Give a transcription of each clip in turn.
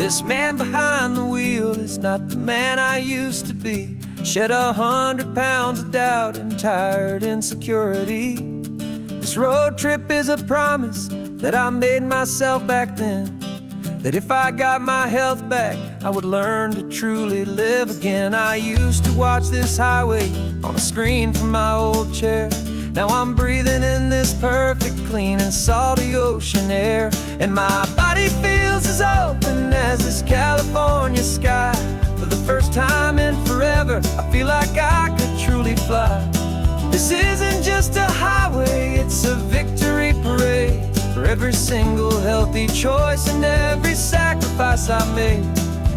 This man behind the wheel is not the man I used to be. Shed 100 pounds of doubt and tired insecurity. This road trip is a promise that I made myself back then, that if I got my health back, I would learn to truly live again. I used to watch this highway on a screen from my old chair. Now I'm breathing in this perfect, clean and salty ocean air. And my body feels as open as this California sky. For the first time in forever, I feel like I could truly fly. This isn't just a highway, it's a victory parade. For every single healthy choice and every sacrifice I made.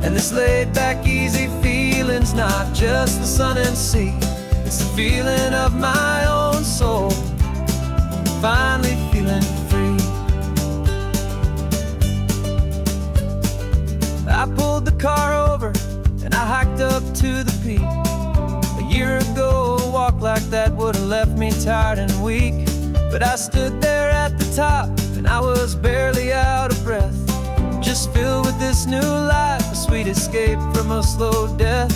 And this laid back easy feeling's not just the sun and sea, it's the feeling of my own soul, finally feeling free. I pulled the car over and I hiked up to the peak. A year ago, a walk like that would have left me tired and weak. But I stood there at the top and I was barely out of breath, just filled with this new life, a sweet escape from a slow death.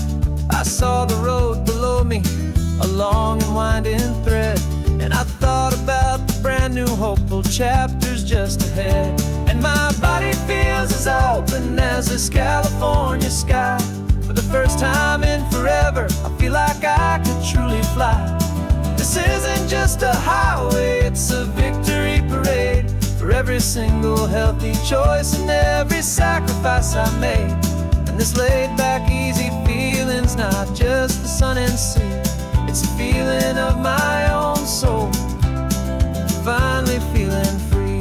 I saw the road below me, a long and winding thread, and I thought about the brand new hopeful chapters just ahead. And my body feels as open as this California sky. For the first time in forever, I feel like I could truly fly. This isn't just a highway, it's a victory parade. For every single healthy choice and every sacrifice I made. And this laid back easy feeling's not just the sun and sea, it's a feeling of my own soul, finally feeling free.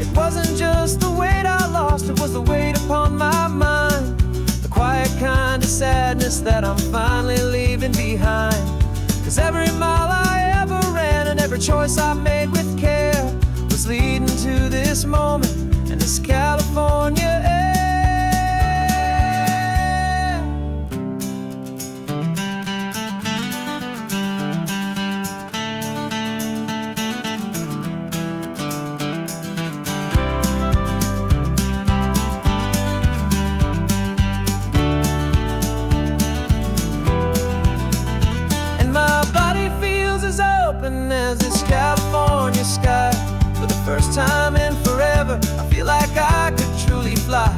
It wasn't just the weight I lost, it was the weight upon my mind. The quiet kind of sadness that I'm finally leaving behind. 'Cause every mile I ever ran and every choice I made with care was leading to this moment and this California air. As this California sky. For the first time in forever, I feel like I could truly fly.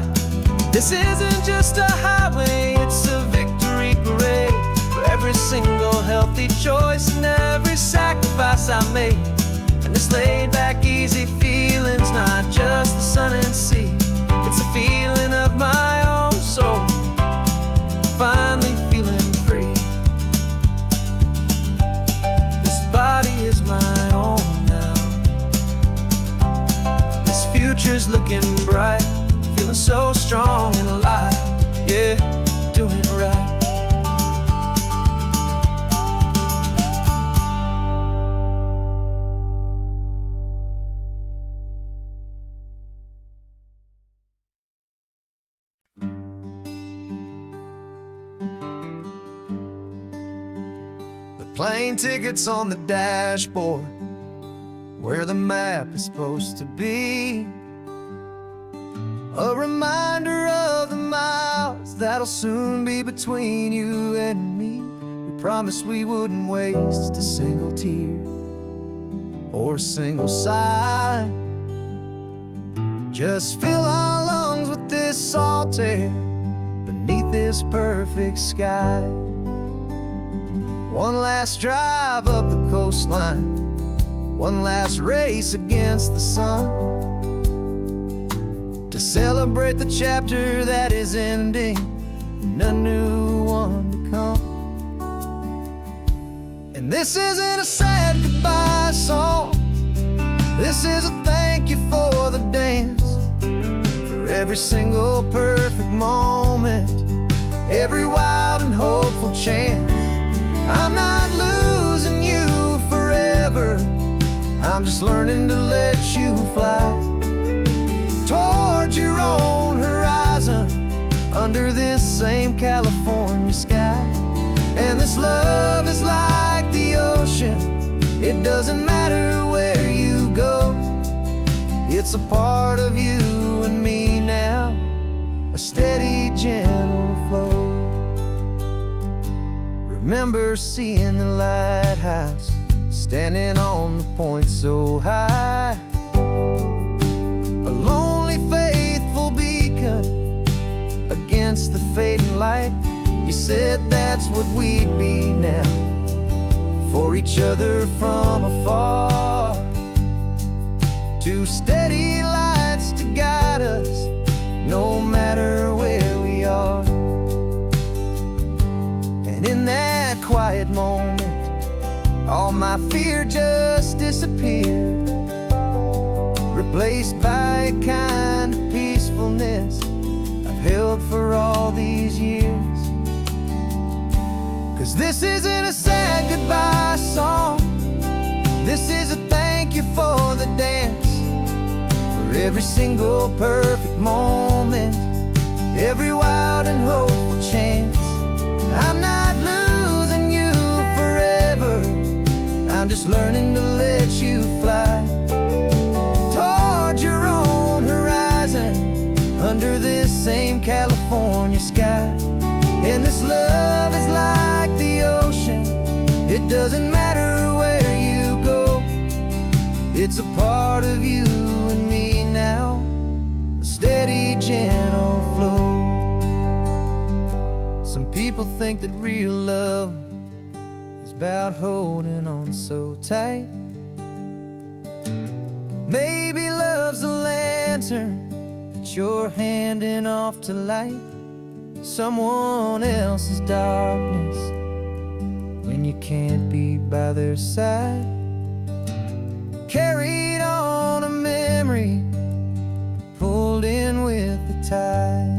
This isn't just a highway, it's a victory parade. For every single healthy choice and every sacrifice I made. And this laid back easy feeling's not just the sun and sea, it's a feeling of my own soul, finally feeling free. Body is my own now. This future's looking bright, feeling so strong and alive. Yeah, doing it right. Plane tickets on the dashboard, where the map is supposed to be. A reminder of the miles that'll soon be between you and me. We promised we wouldn't waste a single tear or a single sigh. Just fill our lungs with this salt air beneath this perfect sky. One last drive up the coastline, one last race against the sun, to celebrate the chapter that is ending and a new one to come. And this isn't a sad goodbye song, this is a thank you for the dance. For every single perfect moment, every wild and hopeful chance. I'm not losing you forever, I'm just learning to let you fly towards your own horizon, under this same California sky. And this love is like the ocean, it doesn't matter where you go, it's It's a part of you and me now, a steady, gentle flow. Remember seeing the lighthouse, standing on the point so high, a lonely, faithful beacon against the fading light. You said that's what we'd be now, for each other from afar. Two steady lights to guide us, no matter where we are. And in that quiet moment, all my fear just disappeared, replaced by a kind of peacefulness I've held for all these years. 'Cause this isn't a sad goodbye song, this is a thank you for the dance, for every single perfect moment, every wild and hopeful chance. I'm not losing you forever, I'm just learning to let you fly toward your own horizon, under this same California sky. And this love is like the ocean, it doesn't matter where you go. It's a part of you and me now, a steady, gentle flow. Some people think that real love is about holding on so tight. Maybe love's a lantern that you're handing off to light someone else's darkness when you can't be by their side. Carried on a memory, pulled in with the tide.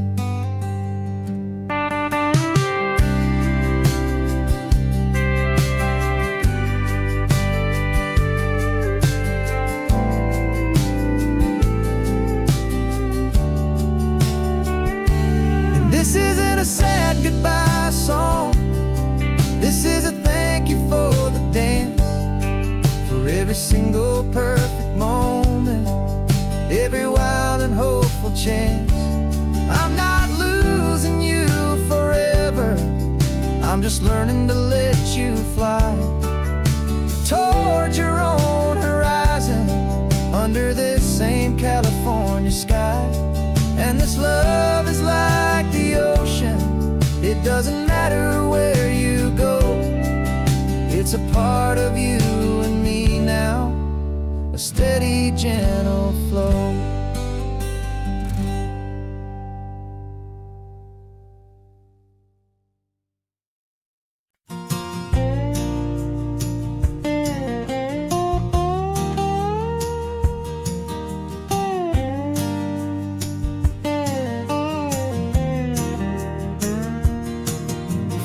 This isn't a sad goodbye song, this is a thank you for the dance, for every single perfect moment, every wild and hopeful chance. I'm not losing you forever, I'm just learning to let you fly toward your own horizon, under this same California sky. And this love is like the ocean, it doesn't matter where you go. It's a part of you and me now, a steady, gentle flow.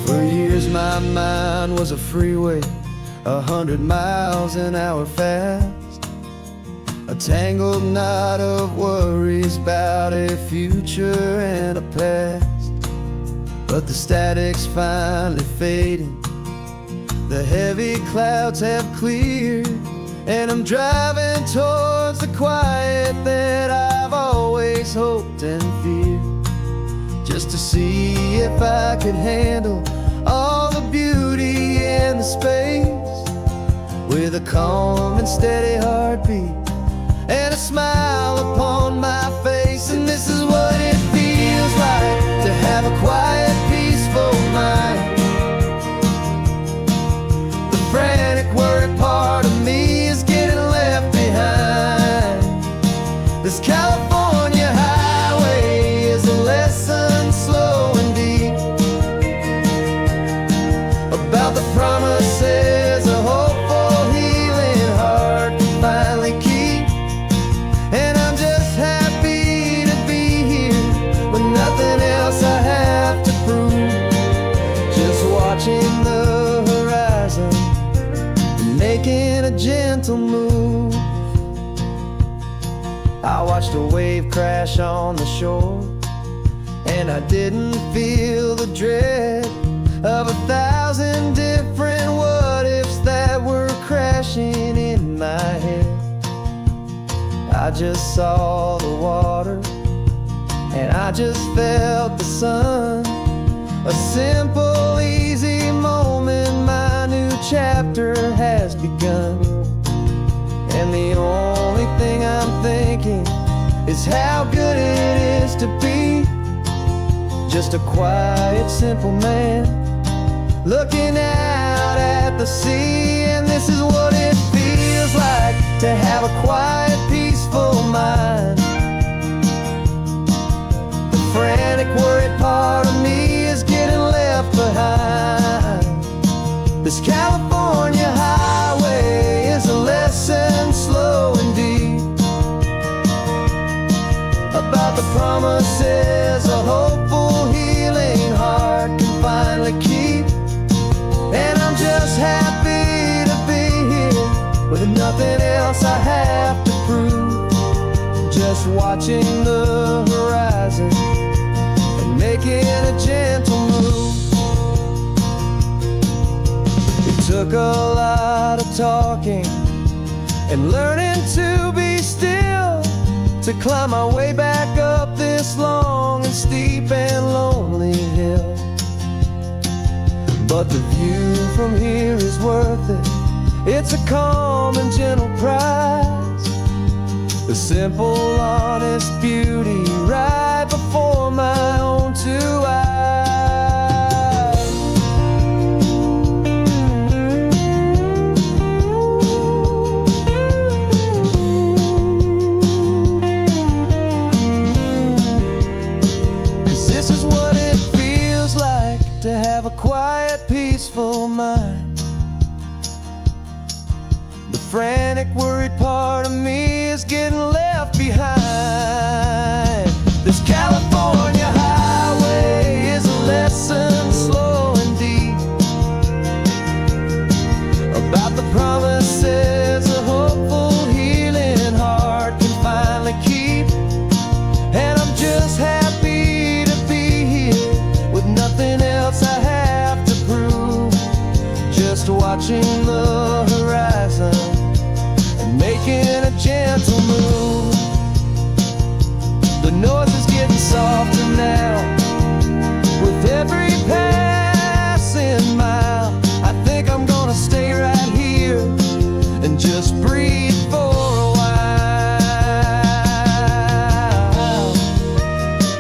For years my mind was a freeway, 100 miles an hour fast, a tangled knot of worries about a future and a past. But the static's finally fading, the heavy clouds have cleared, and I'm driving towards the quiet that I've always hoped and feared, just to see if I could handle all the beauty and the space, with a calm and steady heartbeat and a smile upon my face. And this is what it feels like to have a quiet, peaceful mind. The frantic, worried part of me is getting left behind. This California highway is a lesson slow and deep about the promises a hopeful, healing heart can finally keep. And I'm just happy to be here with nothing else I have to prove, just watching the horizon and making a gentle move. I watched a wave crash on the shore, and I didn't feel the dread of 1,000 different what-ifs that were crashing in my head. I just saw the water, and I just felt the sun. A simple, easy moment, my new chapter has begun. And the only thing I'm thinking is how good it is to be just a quiet, simple man looking out at the sea. And this is what it feels like to have a quiet, peaceful mind. The frantic, worried part of me is getting left behind. This California highway is a lesson slow and deep about the promises a hopeful, healing heart can finally keep. And I'm just happy to be here with nothing else I have to prove, just watching the horizon and making a gentle move. It took a lot of talking and learning to be still to climb my way back up this long and steep and lonely hill. But the view from here is worth it. It's a calm and gentle prize, the simple, honest beauty right before my own two eyes. 'Cause this is what it feels like to have a quiet, peaceful mind. The frantic, worried part of me is getting left behind. This California highway is a lesson slow and deep about the promises a hopeful, healing heart can finally keep. And I'm just happy to be here with nothing else I have to prove, just watching the horizon and making a gentle move. The noise is getting softer now with every passing mile. I think I'm gonna stay right here and just breathe for a while.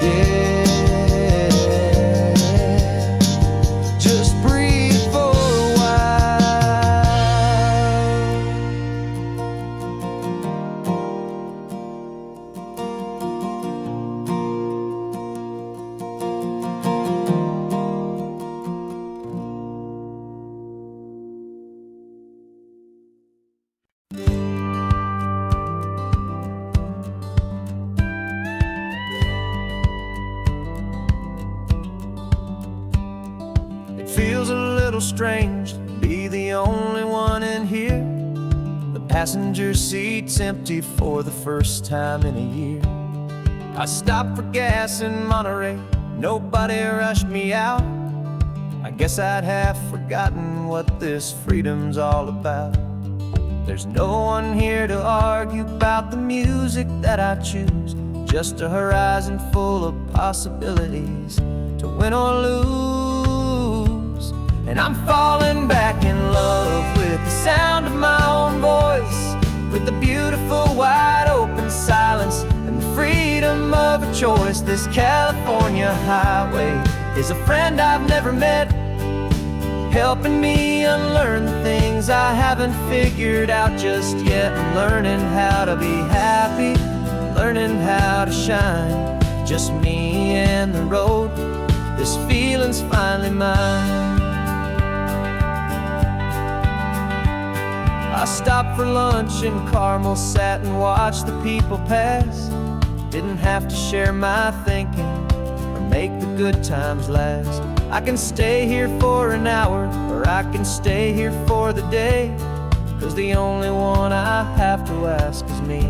Yeah, just breathe for a while. It feels a little strange to be the only one in here. The passenger seat's empty for the first time in a year. I stopped for gas in Monterey, nobody rushed me out. I guess I'd have forgotten what this freedom's all about. There's no one here to argue about the music that I choose, just a horizon full of possibilities to win or lose. And I'm falling back in love with the sound of my own voice, with the beautiful wide open silence and the freedom of a choice. This California highway is a friend I've never met, helping me unlearn the things I haven't figured out just yet. And learning how to be happy, learning how to shine, just me and the road. This feeling's finally mine. I stopped for lunch in Carmel, sat and watched the people pass. Didn't have to share my thinking or make the good times last. I can stay here for an hour, or I can stay here for the day, 'cause the only one I have to ask is me.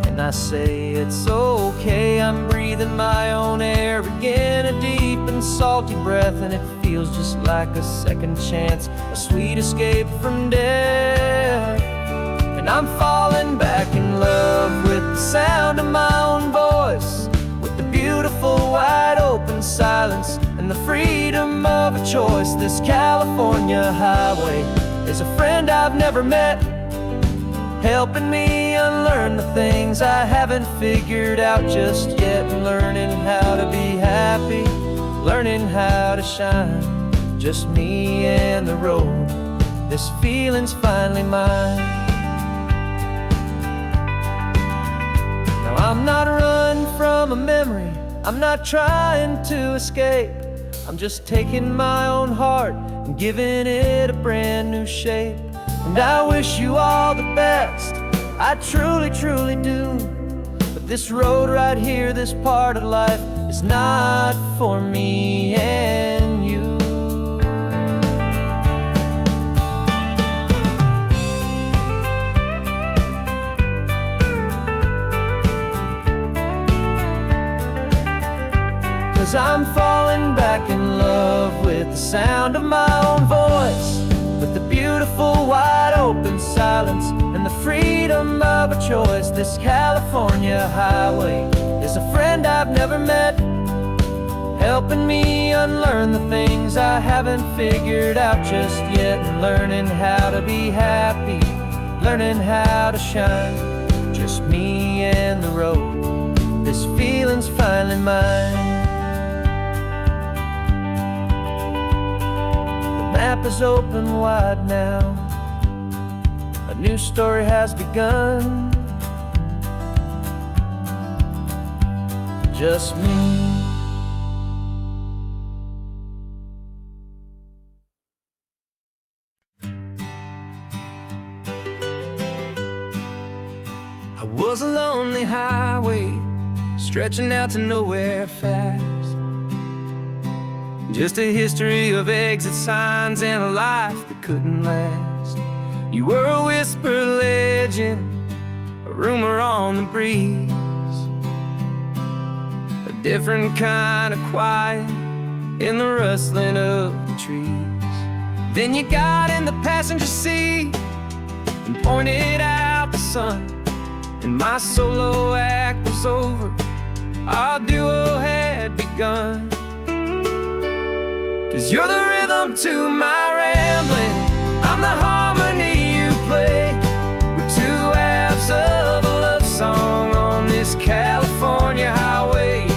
And I say it's okay, I'm breathing my own air again, a deep and salty breath, and it feels just like a second chance, a sweet escape from death. And And I'm falling back in love with the sound of my own voice, with the beautiful wide open silence and the freedom of a choice. This California highway is a friend I've never met, helping me unlearn the things I haven't figured out just yet, and learning how to be happy, learning how to shine, just me and the road. This feeling's finally mine. Now I'm not running from a memory, I'm not trying to escape. I'm just taking my own heart and giving it a brand new shape. And I wish you all the best, I truly, truly do. But this road right here, this part of life, is not for me and you. Cause I'm falling back in love with the sound of my own voice, with the beautiful wide open silence and the freedom of a choice. This California highway is a friend I've never met, helping me unlearn the things I haven't figured out just yet, and learning how to be happy, learning how to shine, just me and the road. This feeling's finally mine. The map is open wide now, a new story has begun, just me. I was a lonely highway, stretching out to nowhere fast. Just a history of exit signs and a life that couldn't last. You were a whisper legend, a rumor on the breeze, a different kind of quiet in the rustling of the trees. Then you got in the passenger seat and pointed out the sun, and my solo act was over, our duo had begun. Cause you're the rhythm to my rambling, I'm the harmony you play. We're two halves of a love song on this California highway,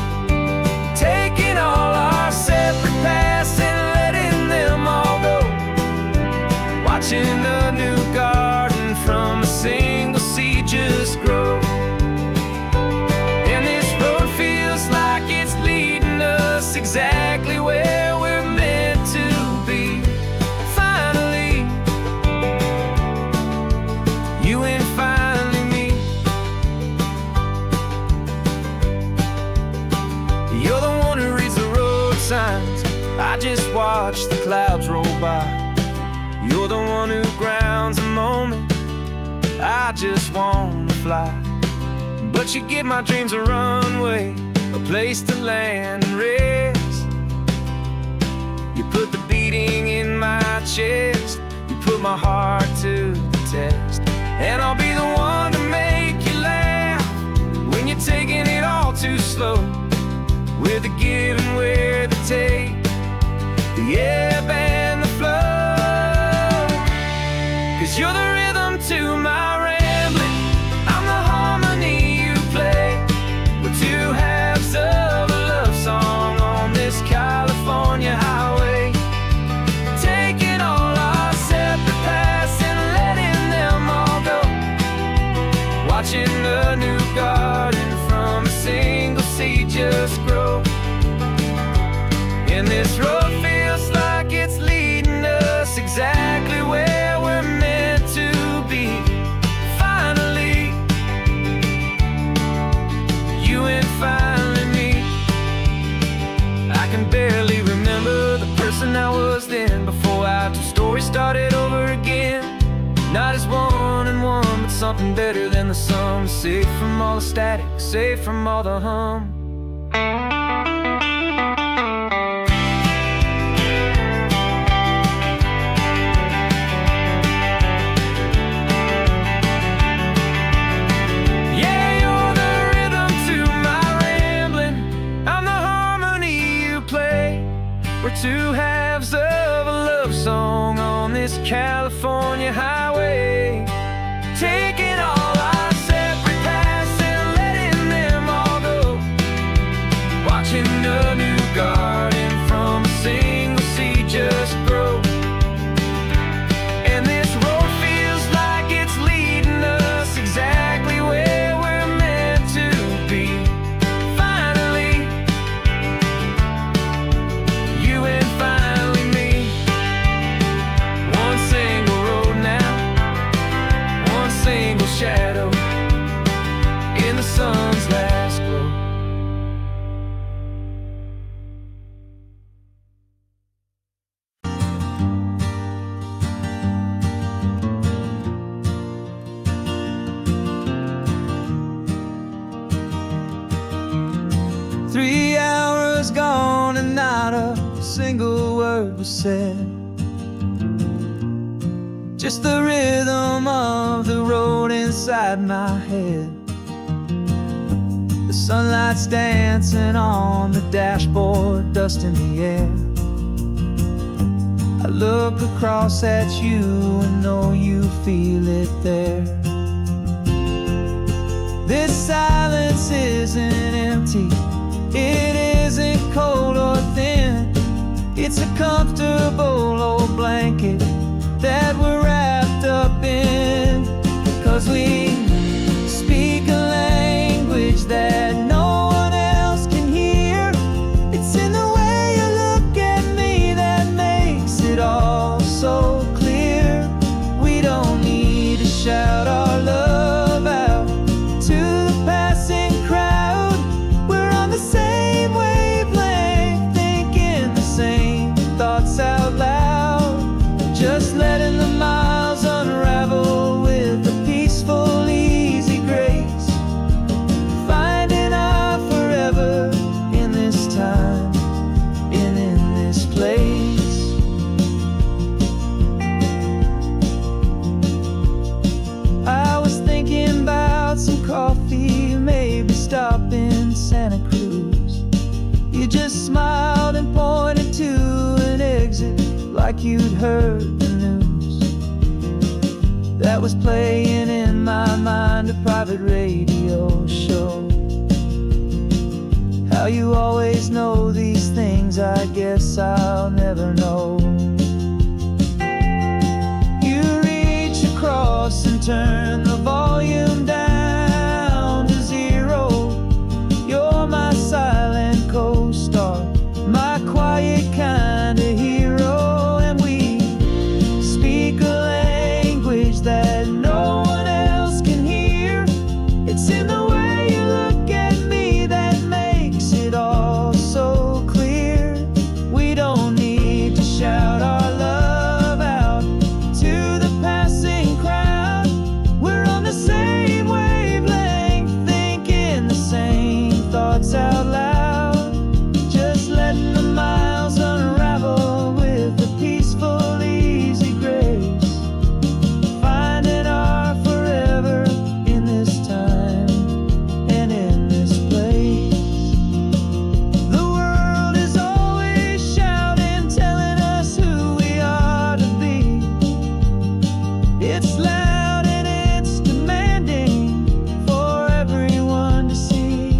taking all our separate paths and letting them all go, watching a new garden from a single seed just grow. And this road feels like it's leading us exactly where we're meant to be. Finally, you and finally me. You're the one who reads the road signs, I just watch the clouds roll by. You're the one who grounds a moment, I just wanna fly. But you give my dreams a runway, a place to land and rest. You put the beating in my chest, you put my heart to the test. And I'll be the one to make you laugh when you're taking it all too slow, with the give and with the take, the ebb and the flow. Cause you're the rhythm to my rambling, I'm the harmony you play. We're two halves of a love song on this California highway, taking all our separate paths and letting them all go, watching a new garden from a single seed just grow. And this road feels like it's leading us exactly where we're meant to be. Finally, you and finally me. I can barely remember the person I was then, before our two stories started over again. Not as one and one, but something better than the sum. Safe from all the static, safe from all the hum. halves of a love song on this California highway, taking all our separate paths and letting them all go, watching a new garden from a single seed just grow. And this road feels like it's leading us exactly where we're meant to be. Finally, you and finally me. One single road now, one single shadow in the sun's last glow. 3 hours gone and not a single word was said. Just the rhythm of the road inside my head. The sunlight's dancing on the dashboard, dust in the air. I look across at you and know you feel it there. This silence isn't empty, it isn't cold or thin. It's a comfortable old blanket that we're wrapped up in. 'Cause we speak a language that no one else can hear. It's in the way you look at me that makes it all so clear. We don't need to shout our love out to the passing crowd. We're on the same wavelength, thinking the same thoughts out loud. Just letting the miles unravel with a peaceful, easy grace. Finding our forever in this time and in this place. I was thinking about some coffee, maybe stop in Santa Cruz. You just smiled and pointed to an exit like you'd heard the news. That was playing in my mind, a private radio show. How you always know these things, I guess I'll never know. You reach across and turn the volume down to 0. You're my silent co-star, my quiet kind of hero. And we speak a language that no one else can hear. It's in the way you look at me that makes it all so clear. We don't need to shout our love out to the passing crowd. We're on the same wavelength, thinking the same thoughts out loud. Just letting the miles unravel with a peaceful, easy grace. Finding our forever in this time and in this place. The world is always shouting, telling us who we are to be. It's loud and it's demanding for everyone to see.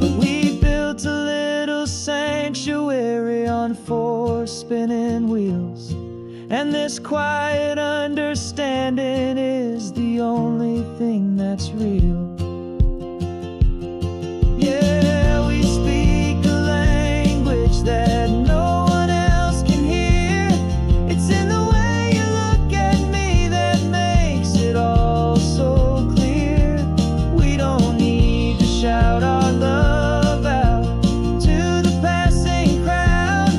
But we built a little sanctuary on 4 spinning wheels, and this quiet understanding is the only thing that's real. Yeah, we speak a language that no one else can hear. It's in the way you look at me that makes it all so clear. We don't need to shout our love out to the passing crowd.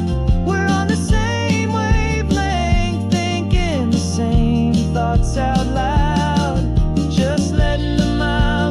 We're on the same wavelength, thinking the same thoughts out loud. Just letting the miles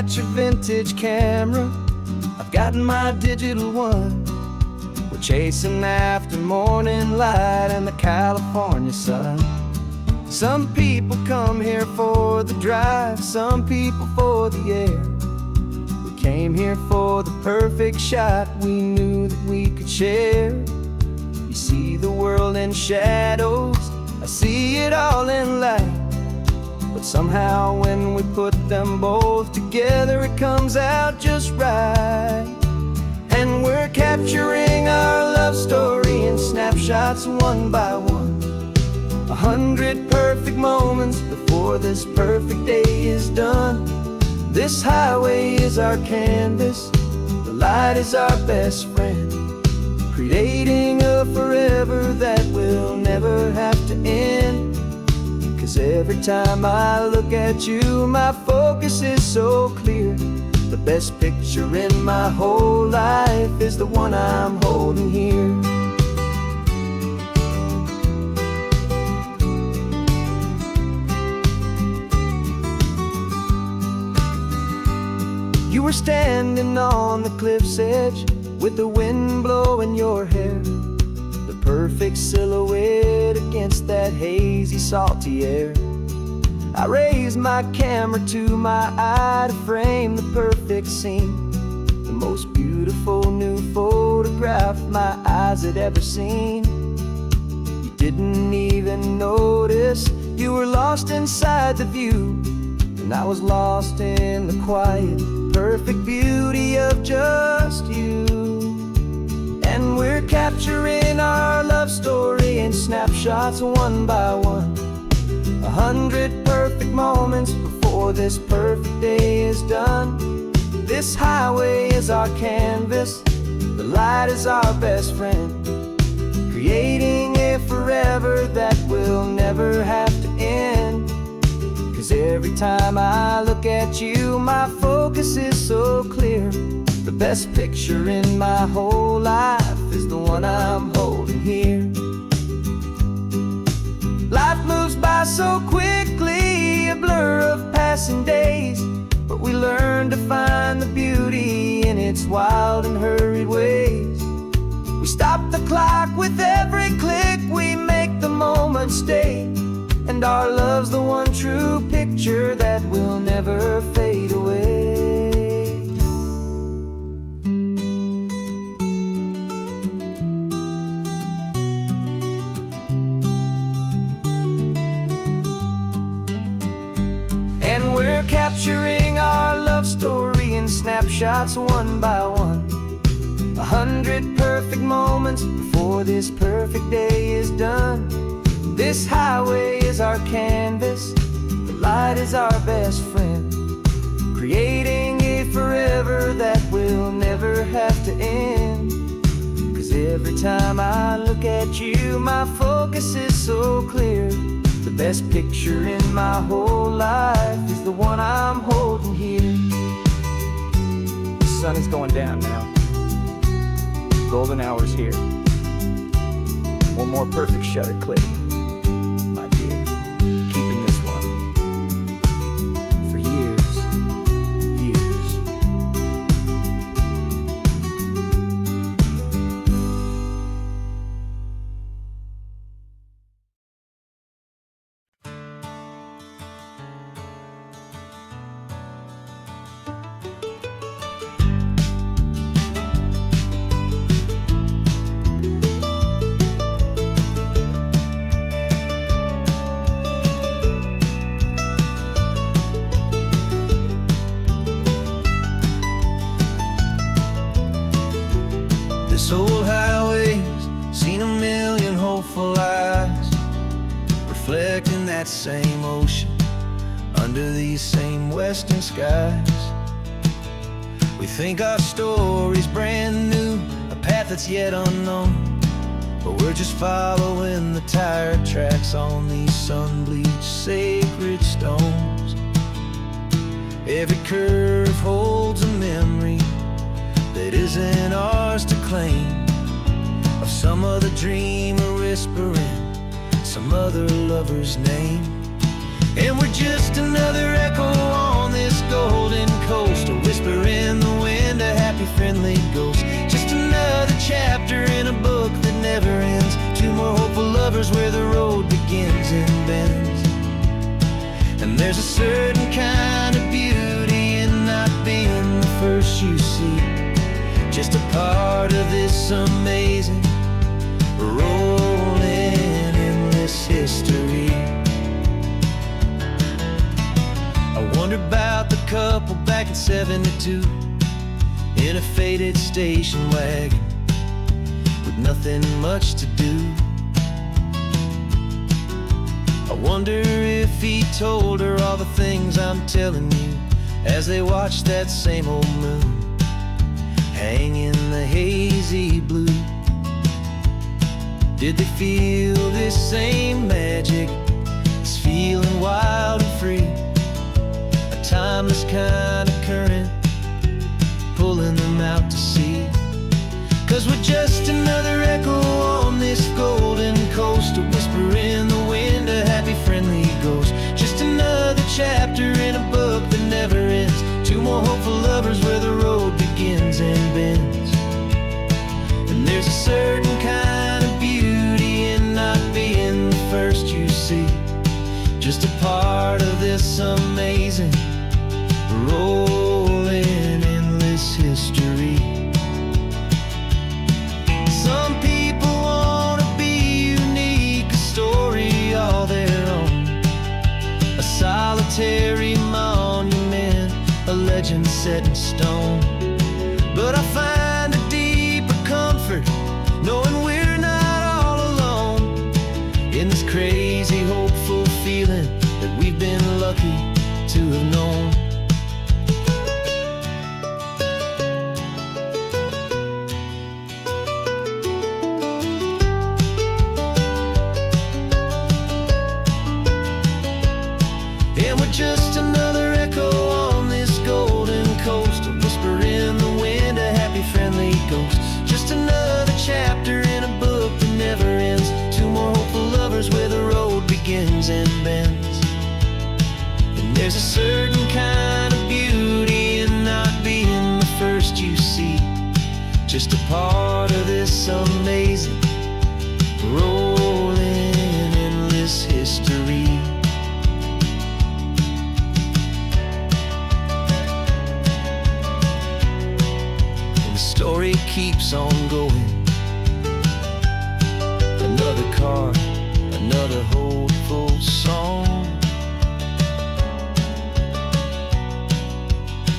got your vintage camera, I've got my digital one. We're chasing after morning light and the California sun. Some people come here for the drive, some people for the air. We came here for the perfect shot we knew that we could share. You see the world in shadows, I see it all in light. But somehow when we put them both together, it comes out just right. And we're capturing our love story in snapshots one by one. 100 perfect moments before this perfect day is done. This highway is our canvas, the light is our best friend, creating a forever that will never have to end. 'Cause every time I look at you, my focus is so clear. The best picture in my whole life is the one I'm holding here. You were standing on the cliff's edge with the wind blowing your hair, the perfect silhouette against that hazy, salty air. I raised my camera to my eye to frame the perfect scene, the most beautiful new photograph my eyes had ever seen. You didn't even notice you were lost inside the view, and I was lost in the quiet, perfect beauty of just you. And we're capturing our love story in snapshots one by one. 100 perfect moments before this perfect day is done. This highway is our canvas, the light is our best friend, creating a forever that will never have to end. 'Cause every time I look at you, my focus is so clear. The best picture in my whole life is the one I'm holding here. Life moves by so quickly, a blur of passing days, but we learn to find the beauty in its wild and hurried ways. We stop the clock with every click, we make the moment stay, and our love's the one true picture that will never fade away. And we're capturing our love story in snapshots one by one. 100 perfect moments before this perfect day is done. This highway is our canvas, the light is our best friend, creating a forever that will never have to end. 'Cause every time I look at you, my focus is so clear. The best picture in my whole life is the one I'm holding here. The sun is going down now. Golden hour's here. One more perfect shutter click, my dear. Keeping this one for years, years. This old highway's seen a million hopeful eyes, reflecting that same ocean under these same western skies. We think our story's brand new, a path that's yet unknown, but we're just following the tire tracks on these sun-bleached sacred stones. Every curve holds a memory that isn't ours to claim, of some other dreamer whispering some other lover's name. And we're just another echo on this this golden coast, a whisper in the wind, a happy friendly ghost. Just another chapter in a book that never ends. Two more hopeful lovers where the road begins and bends. And there's a certain kind of beauty in not being the first you see, just a part of this amazing rolling endless history. I wonder about the couple back in '72 in a faded station wagon with nothing much to do. I wonder if he told her all the things I'm telling you as they watched that same old moon hang in the hazy blue. Did they feel this same magic, this feeling wild and free, a timeless kind of current pulling them out to sea? 'Cause we're just another echo on this golden coast, a whisper in the wind, a happy friendly ghost. Just another chapter in a book that never ends. Two more hopeful lovers where the road begins and bends. And there's a certain kind of beauty in not being the first you see, just a part of this amazing rolling endless history. Some people want to be unique, a story all their own, a solitary monument, a legend set in stone. But I find a deeper comfort knowing we're not all alone in this crazy hopeful feeling that we've been lucky to have known. And we're just another echo on this golden coast, a whisper in the wind, a happy friendly ghost. Just another chapter in a book that never ends. Two more hopeful lovers where the road begins and bends. And there's a certain kind of beauty in not being the first you see, just a part of this amazing rolling endless history. The story keeps on going. Another card, another hopeful song,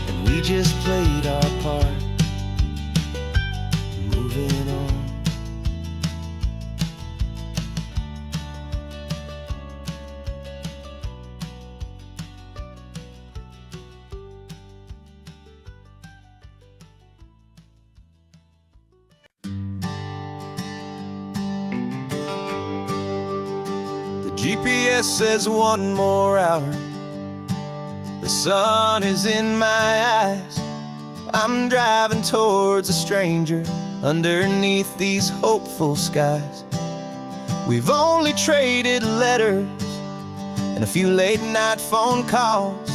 and we just played our part, moving on. GPS says one more hour. The sun is in my eyes. I'm driving towards a stranger underneath these hopeful skies. We've only traded letters and a few late night phone calls,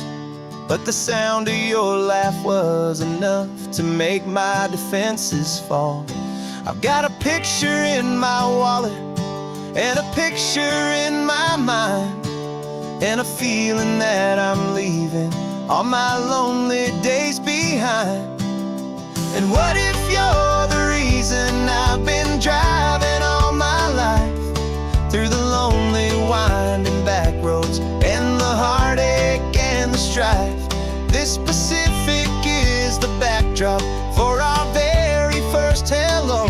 but the sound of your laugh was enough to make my defenses fall. I've got a picture in my wallet and a picture in my mind, and a feeling that I'm leaving all my lonely days behind. And what if you're the reason I've been driving all my life, through the lonely winding back roads and the heartache and the strife? This Pacific is the backdrop for our very first hello,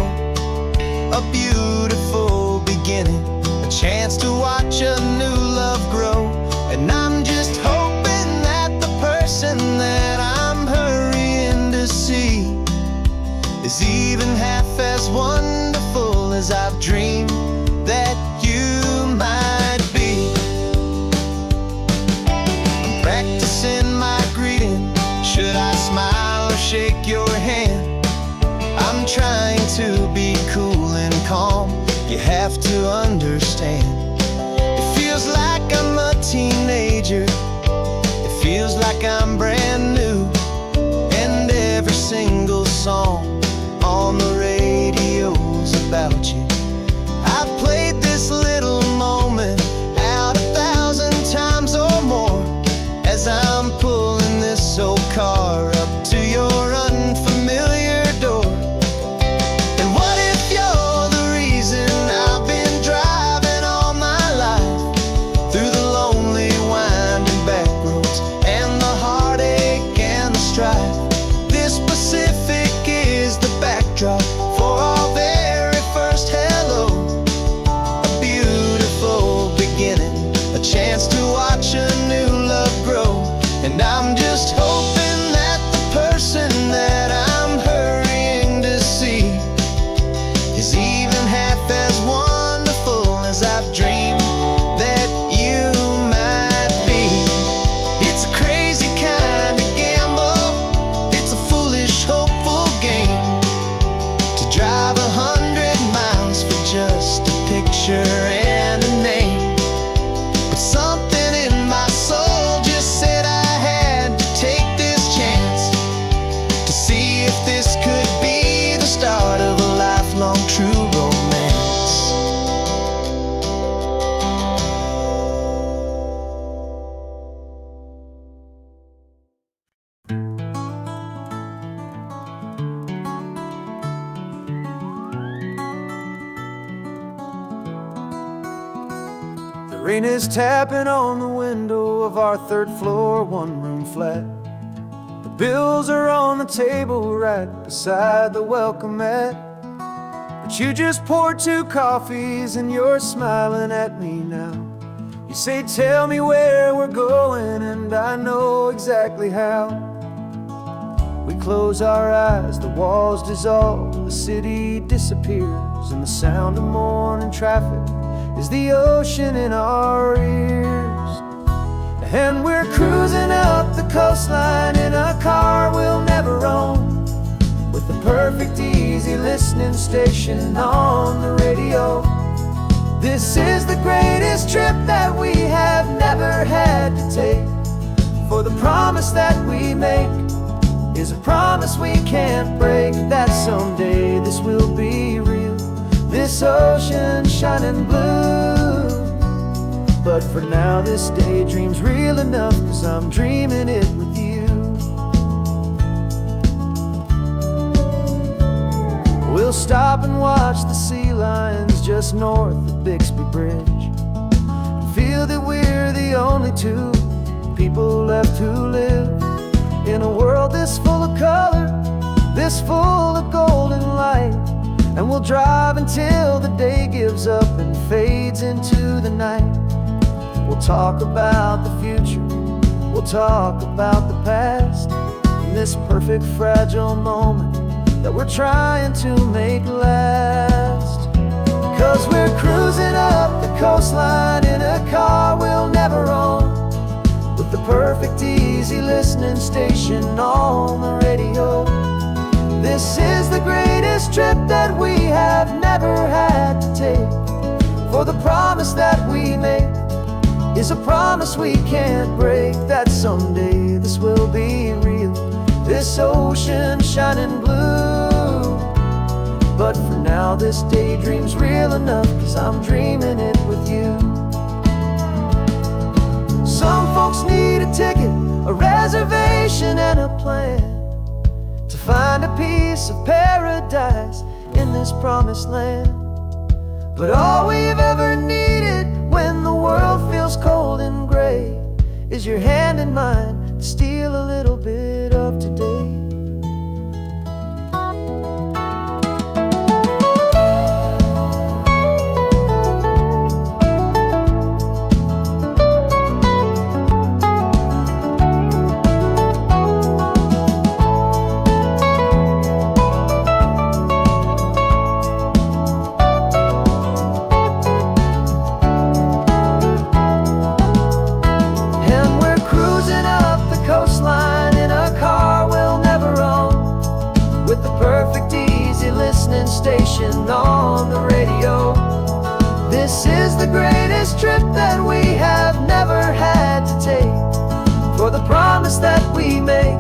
a beautiful beginning, a chance to watch a new love grow. And I'm just hoping that the person that I'm hurrying to see is even half as wonderful as I've dreamed that you might be. I'm practicing my greeting. Should I smile or shake your hand? I'm trying to be cool and calm. You have to understand, it feels like I'm a teenager. It feels like I'm brand drop for our very first hello. A beautiful beginning, a chance to watch a new love grow. And I'm just hoping that the person that I'm hurrying to see is even half as wonderful as I've dreamed that you might be. It's a crazy kind of gamble, it's a foolish, hopeful game, to drive 100 miles for just a picture and a name. But something in my soul just said I had to take this chance, to see if this could be the start of a lifelong true romance. The rain is tapping on the window of our third floor, one-room flat. The bills are on the table right beside the welcome mat. But you just poured 2 coffees and you're smiling at me now. You say, tell me where we're going, and I know exactly how. We close our eyes, the walls dissolve, the city disappears, and the sound of morning traffic is the ocean in our ears. And we're cruising up the coastline in a car we'll never own, with the perfect easy listening station on the radio. This is the greatest trip that we have never had to take, for the promise that we make is a promise we can't break, that someday this will be real, this ocean shining blue. But for now this daydream's real enough, 'cause I'm dreaming it with you. We'll stop and watch the sea lions just north of Bixby Bridge, and feel that we're the only 2 people left who live in a world this full of color, this full of golden light. And we'll drive until the day gives up and fades into the night. We'll talk about the future, we'll talk about the past, in this perfect fragile moment that we're trying to make last. 'Cause we're cruising up the coastline in a car we'll never own, with the perfect easy listening station on the radio. This is the greatest trip that we have never had to take, for the promise that we make is a promise we can't break, that someday this will be real, this ocean shining blue. But for now this daydream's real enough, 'cause I'm dreaming it with you. Some folks need a ticket, a reservation and a plan, to find a piece of paradise in this promised land. But all we've ever needed when the world feels cold and gray is your hand in mine to steal a little bit of today. Station on the radio. This is the greatest trip that we have never had to take, for the promise that we make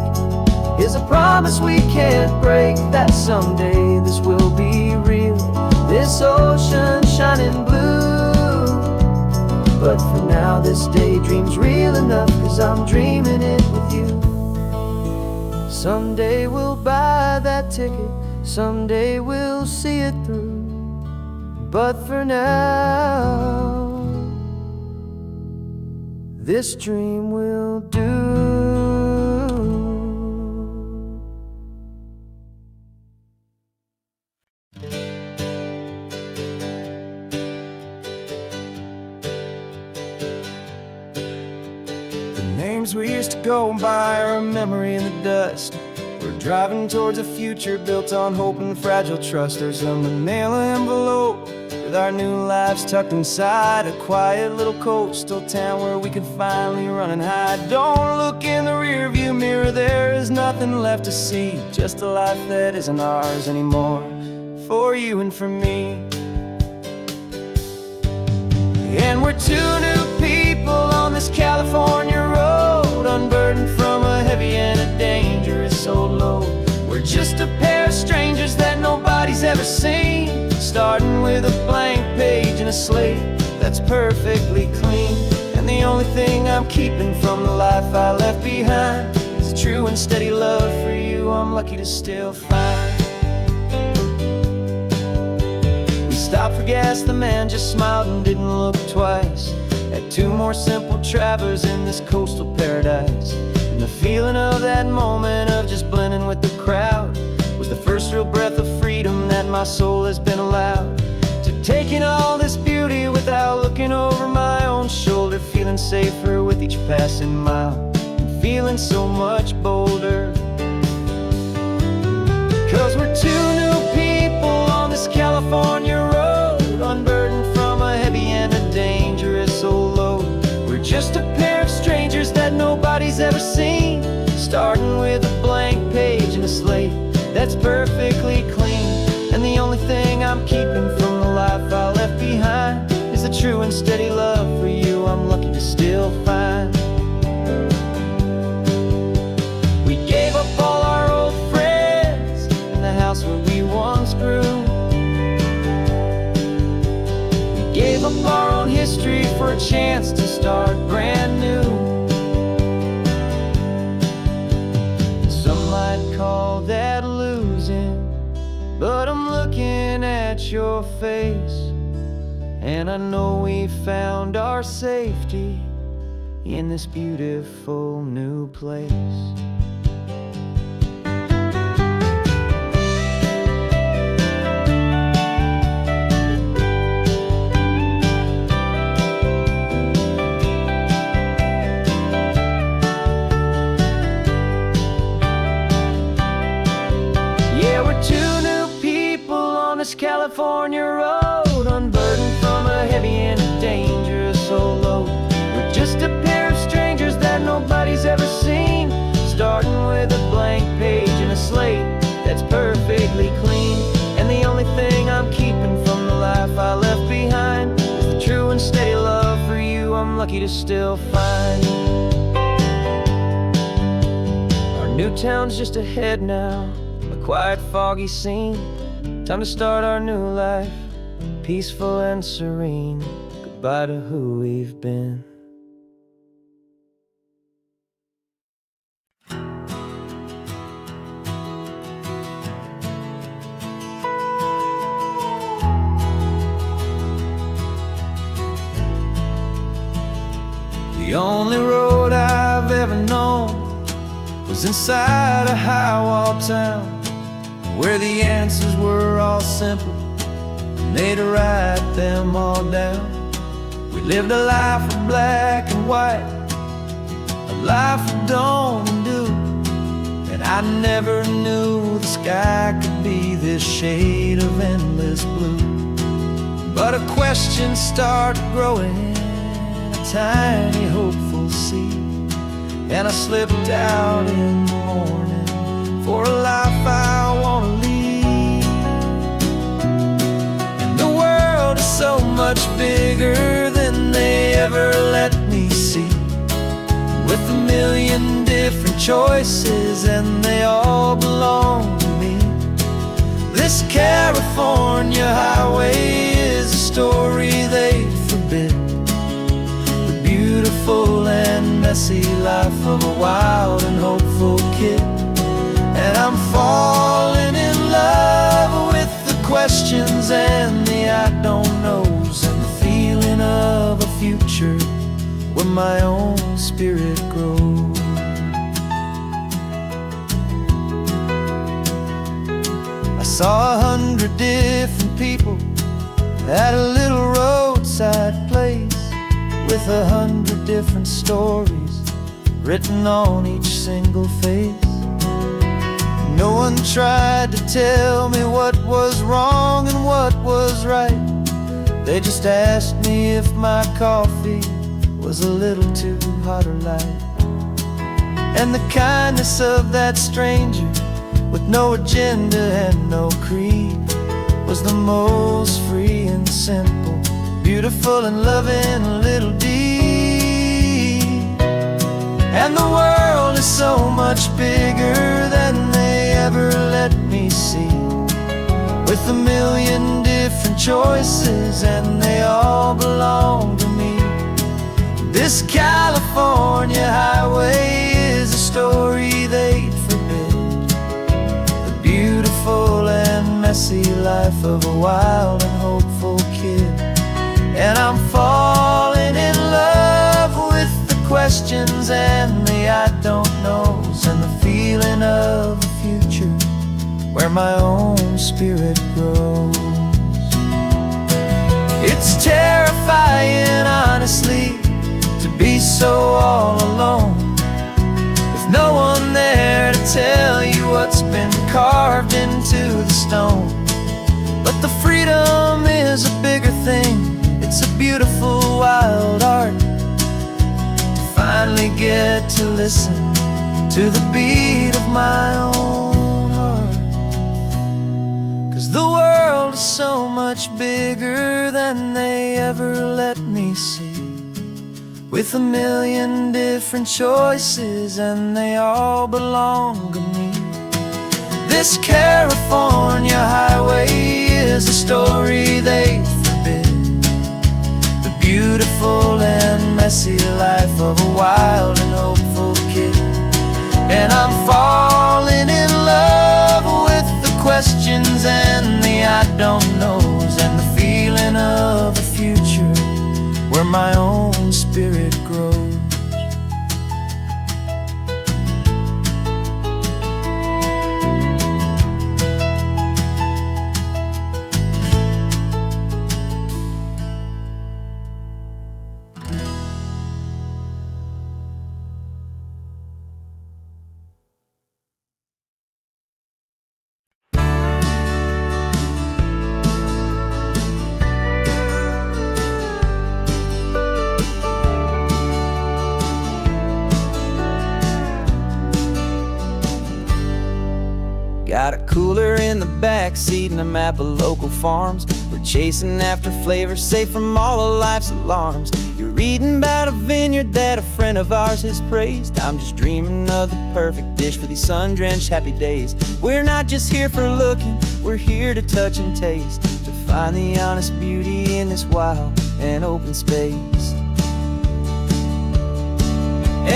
is a promise we can't break, that someday this will be real, this ocean shining blue. But for now this daydream's real enough, 'cause I'm dreaming it with you. Someday we'll buy that ticket, someday we'll see it through, but for now this dream will do. dreams we used to go by are a memory in the dust. We're driving towards a future built on hope and fragile trust. There's a manila envelope with our new lives tucked inside, a quiet little coastal town where we can finally run and hide. Don't look in the rearview mirror, there is nothing left to see, just a life that isn't ours anymore, for you and for me. And we're two new people on this California road, unburdened from a heavy and a dangerous old load. We're just a pair of strangers that nobody's ever seen, starting with a blank page and a slate that's perfectly clean. And the only thing I'm keeping from the life I left behind is a true and steady love for you I'm lucky to still find. We stopped for gas, the man just smiled and didn't look twice. Had two more simple travelers in this coastal paradise. And the feeling of that moment of just blending with the crowd was the first real breath of freedom that my soul has been allowed to take in all this beauty without looking over my own shoulder, feeling safer with each passing mile and feeling so much bolder. 'Cause we're two new people on this California road, unburdened from a heavy and a dangerous old load. We're just a pair of strangers that nobody's ever seen, starting with a blank page and a slate that's perfectly clean. And the only thing I'm keeping from the life I left behind is a true and steady love for you I'm lucky to still find. We gave up all our old friends in the house where we once grew. We gave up our own history for a chance to start brand new. Some might call that losing, but I'm looking at your face, and I know we found our safety in this beautiful new place. Yeah, we're two new people on this California road, unburdened from a heavy and a dangerous old load. We're just a pair of strangers that nobody's ever seen, starting with a blank page and a slate that's perfectly clean. And the only thing I'm keeping from the life I left behind is the true and steady love for you I'm lucky to still find. Our new town's just ahead now, a quiet, foggy scene. Time to start our new life, peaceful and serene. Goodbye to who we've been. The only road I've ever known was inside a high-wall town, where the answers were all simple and they'd write them all down. We lived a life of black and white, a life of dawn and dew, and I never knew the sky could be this shade of endless blue. But a question started growing, a tiny hopeful seed, and I slipped out in the morning for a life I want to lead. And the world is so much bigger than they ever let me see, with a million different choices and they all belong to me. This California highway is a story they forbid, the beautiful and messy life of a wild and hopeful kid. And I'm falling in love with the questions and the I don't knows, and the feeling of a future where my own spirit grows. I saw 100 different people at a little roadside place, with 100 different stories written on each single face. No one tried to tell me what was wrong and what was right. They just asked me if my coffee was a little too hot or light. And the kindness of that stranger, with no agenda and no creed, was the most free and simple, beautiful and loving little deed. And the world is so much bigger than they ever let me see, with a million different choices and they all belong to me. This California highway is a story they'd forbid, the beautiful and messy life of a wild and hopeful kid. And I'm falling in love with the questions and the I don't knows, and the feeling of a future where my own spirit grows. It's terrifying, honestly, to be so all alone, with no one there to tell you what's been carved into the stone. But the freedom is a bigger thing. It's a beautiful wild art to finally get to listen to the beat of my own heart. 'Cause the world is so much bigger than they ever let me see, with a million different choices and they all belong to me. This California highway is a story they forbid, the beautiful and messy life of a wild and hopeful kid. And I'm falling in love with the questions and the I don't knows, and the feeling of a future where my own spirit grows. Got a cooler in the back seat and a map of local farms. We're chasing after flavors safe from all of life's alarms. You're reading about a vineyard that a friend of ours has praised. I'm just dreaming of the perfect dish for these sun-drenched happy days. We're not just here for looking, we're here to touch and taste, to find the honest beauty in this wild and open space.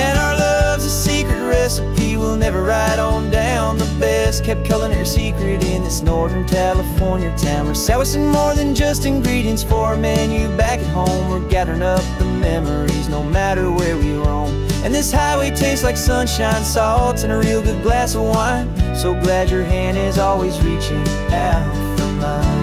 And our love's a secret recipe we'll never write on down. The best kept culinary secret in this Northern California town. We're sourcing more than just ingredients for a menu back at home. We're gathering up the memories no matter where we roam. And this highway tastes like sunshine, salt, and a real good glass of wine. So glad your hand is always reaching out for mine.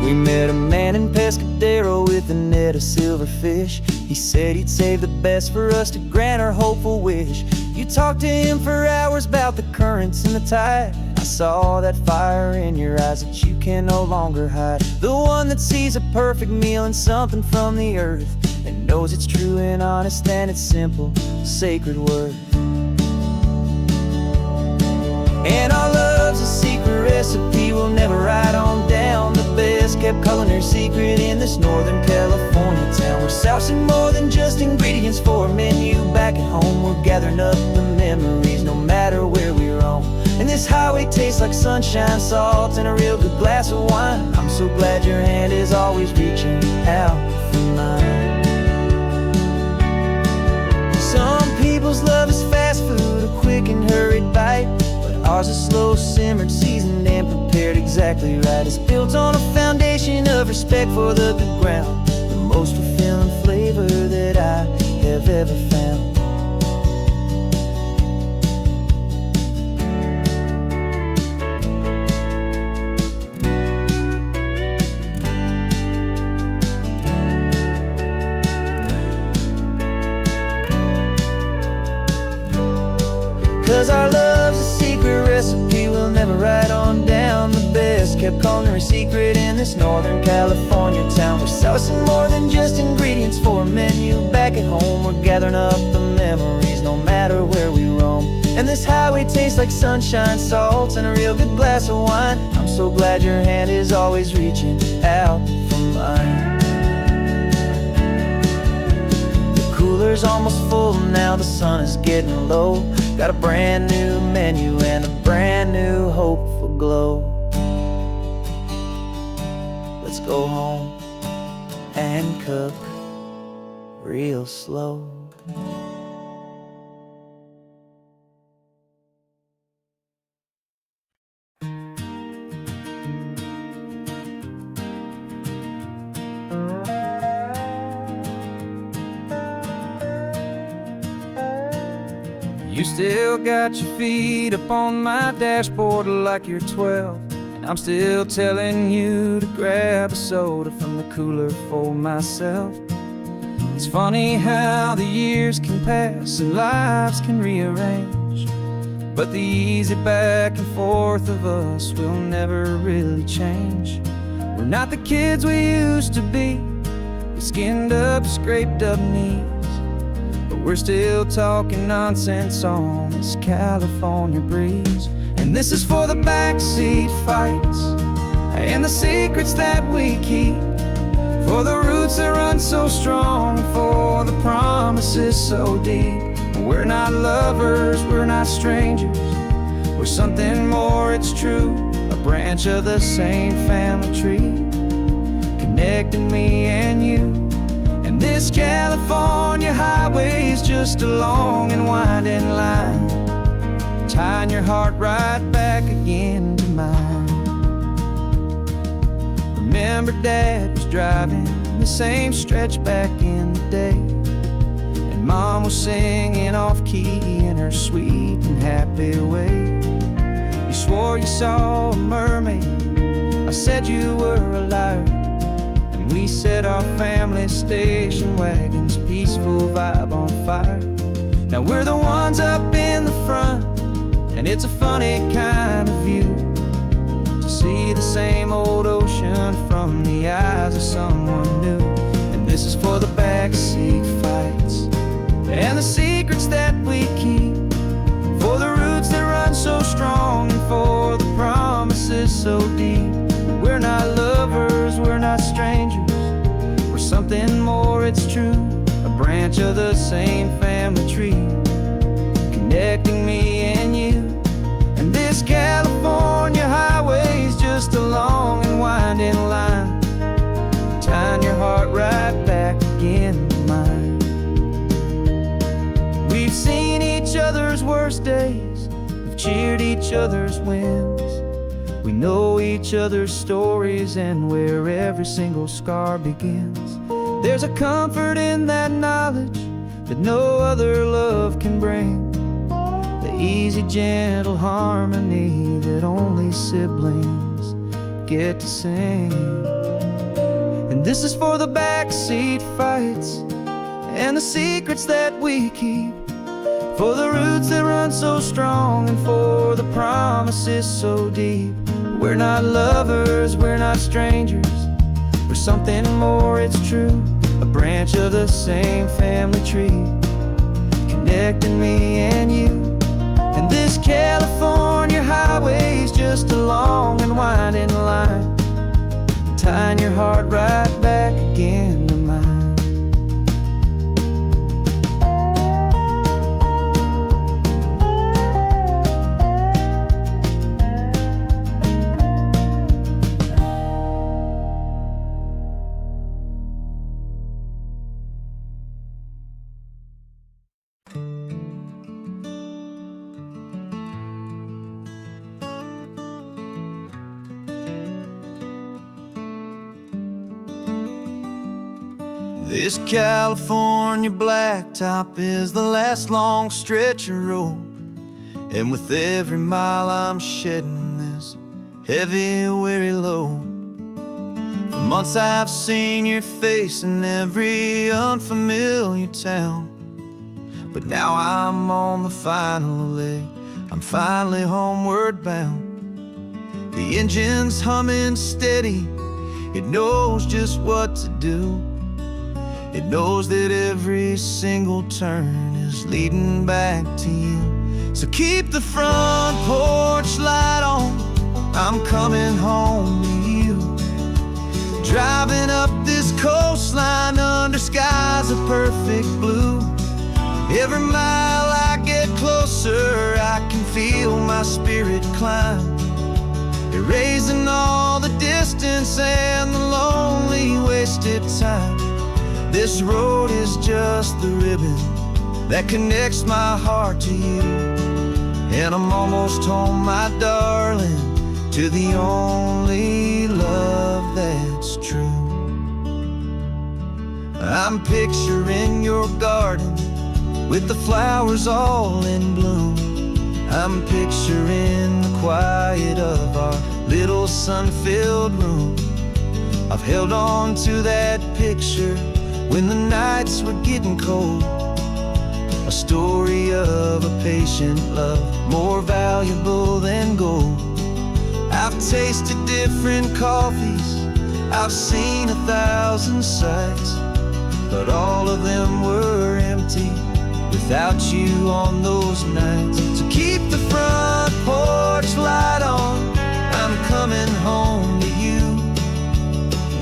We met a man in Pescadero with a net of silverfish. He said he'd save the best for us to grant our hopeful wish. You talked to him for hours about the currents and the tide. I saw that fire in your eyes that you can no longer hide. The one that sees a perfect meal in something from the earth, and knows it's true and honest and it's simple, sacred worth. And our love's a secret recipe we'll never write on down. The best kept culinary secret in this Northern California town. We're sourcing more than just ingredients for a menu back at home. We're gathering up the memories no matter where we roam. And this highway tastes like sunshine, salt, and a real good glass of wine. I'm so glad your hand is always reaching out for mine. Some people's love is fast food, a quick and hurried bite. Ours is slow simmered, seasoned and prepared exactly right. It's built on a foundation of respect for the good ground, the most fulfilling flavor that I have ever found. 'Cause our love's a secret recipe we'll never write on down. The best kept culinary secret in this Northern California town. We're sourcing more than just ingredients for a menu. Back at home we're gathering up the memories no matter where we roam. And this highway tastes like sunshine, salt, and a real good glass of wine. I'm so glad your hand is always reaching out for mine. The cooler's almost full now, the sun is getting low. Got a brand new menu and a brand new hopeful glow. Let's go home and cook real slow. You still got your feet up on my dashboard like you're 12, and I'm still telling you to grab a soda from the cooler for myself. It's funny how the years can pass and lives can rearrange, but the easy back and forth of us will never really change. We're not the kids we used to be, with skinned up, scraped up knees, but we're still talking nonsense on this California breeze. And this is for the backseat fights and the secrets that we keep, for the roots that run so strong, for the promises so deep. We're not lovers, we're not strangers, we're something more, it's true. A branch of the same family tree, connecting me and you. And this California highway is just a long and winding line, tying your heart right back again to mine. Remember Dad was driving the same stretch back in the day, and Mom was singing off-key in her sweet and happy way. You swore you saw a mermaid, I said you were a liar, and we set our family station wagon's peaceful vibe on fire. Now we're the ones up in the front, and it's a funny kind of view to see the same old ocean from the eyes of someone new. And this is for the backseat fights and the secrets that we keep, for the roots that run so strong and for the promises so deep. We're not lovers, we're not strangers, we're something more, it's true. A branch of the same family tree, connecting me and you. And this California highway's just a long and winding line, tying your heart right back again to mine. We've seen each other's worst days, we've cheered each other's wins. We know each other's stories and where every single scar begins. There's a comfort in that knowledge that no other love can bring, the easy, gentle harmony that only siblings get to sing. And this is for the backseat fights and the secrets that we keep, for the roots that run so strong and for the promises so deep. We're not lovers, we're not strangers, we're something more, it's true. A branch of the same family tree, connecting me and you. And this California highway's just a long and winding line, tying your heart right back again to mine. This California blacktop is the last long stretch of road, and with every mile I'm shedding this heavy, weary load. For months I've seen your face in every unfamiliar town, But now I'm on the final leg, I'm finally homeward bound. The engine's humming steady, it knows just what to do. It knows that every single turn is leading back to you. So keep the front porch light on, I'm coming home to you. Driving up this coastline under skies of perfect blue. Every mile I get closer, I can feel my spirit climb, erasing all the distance and the lonely wasted time. This road is just the ribbon that connects my heart to you. And I'm almost home, my darling, to the only love that's true. I'm picturing your garden with the flowers all in bloom. I'm picturing the quiet of our little sun-filled room. I've held on to that picture when the nights were getting cold. A story of a patient love, more valuable than gold. I've tasted different coffees, I've seen 1,000 sights, but all of them were empty without you on those nights. So keep the front porch light on, I'm coming home to you.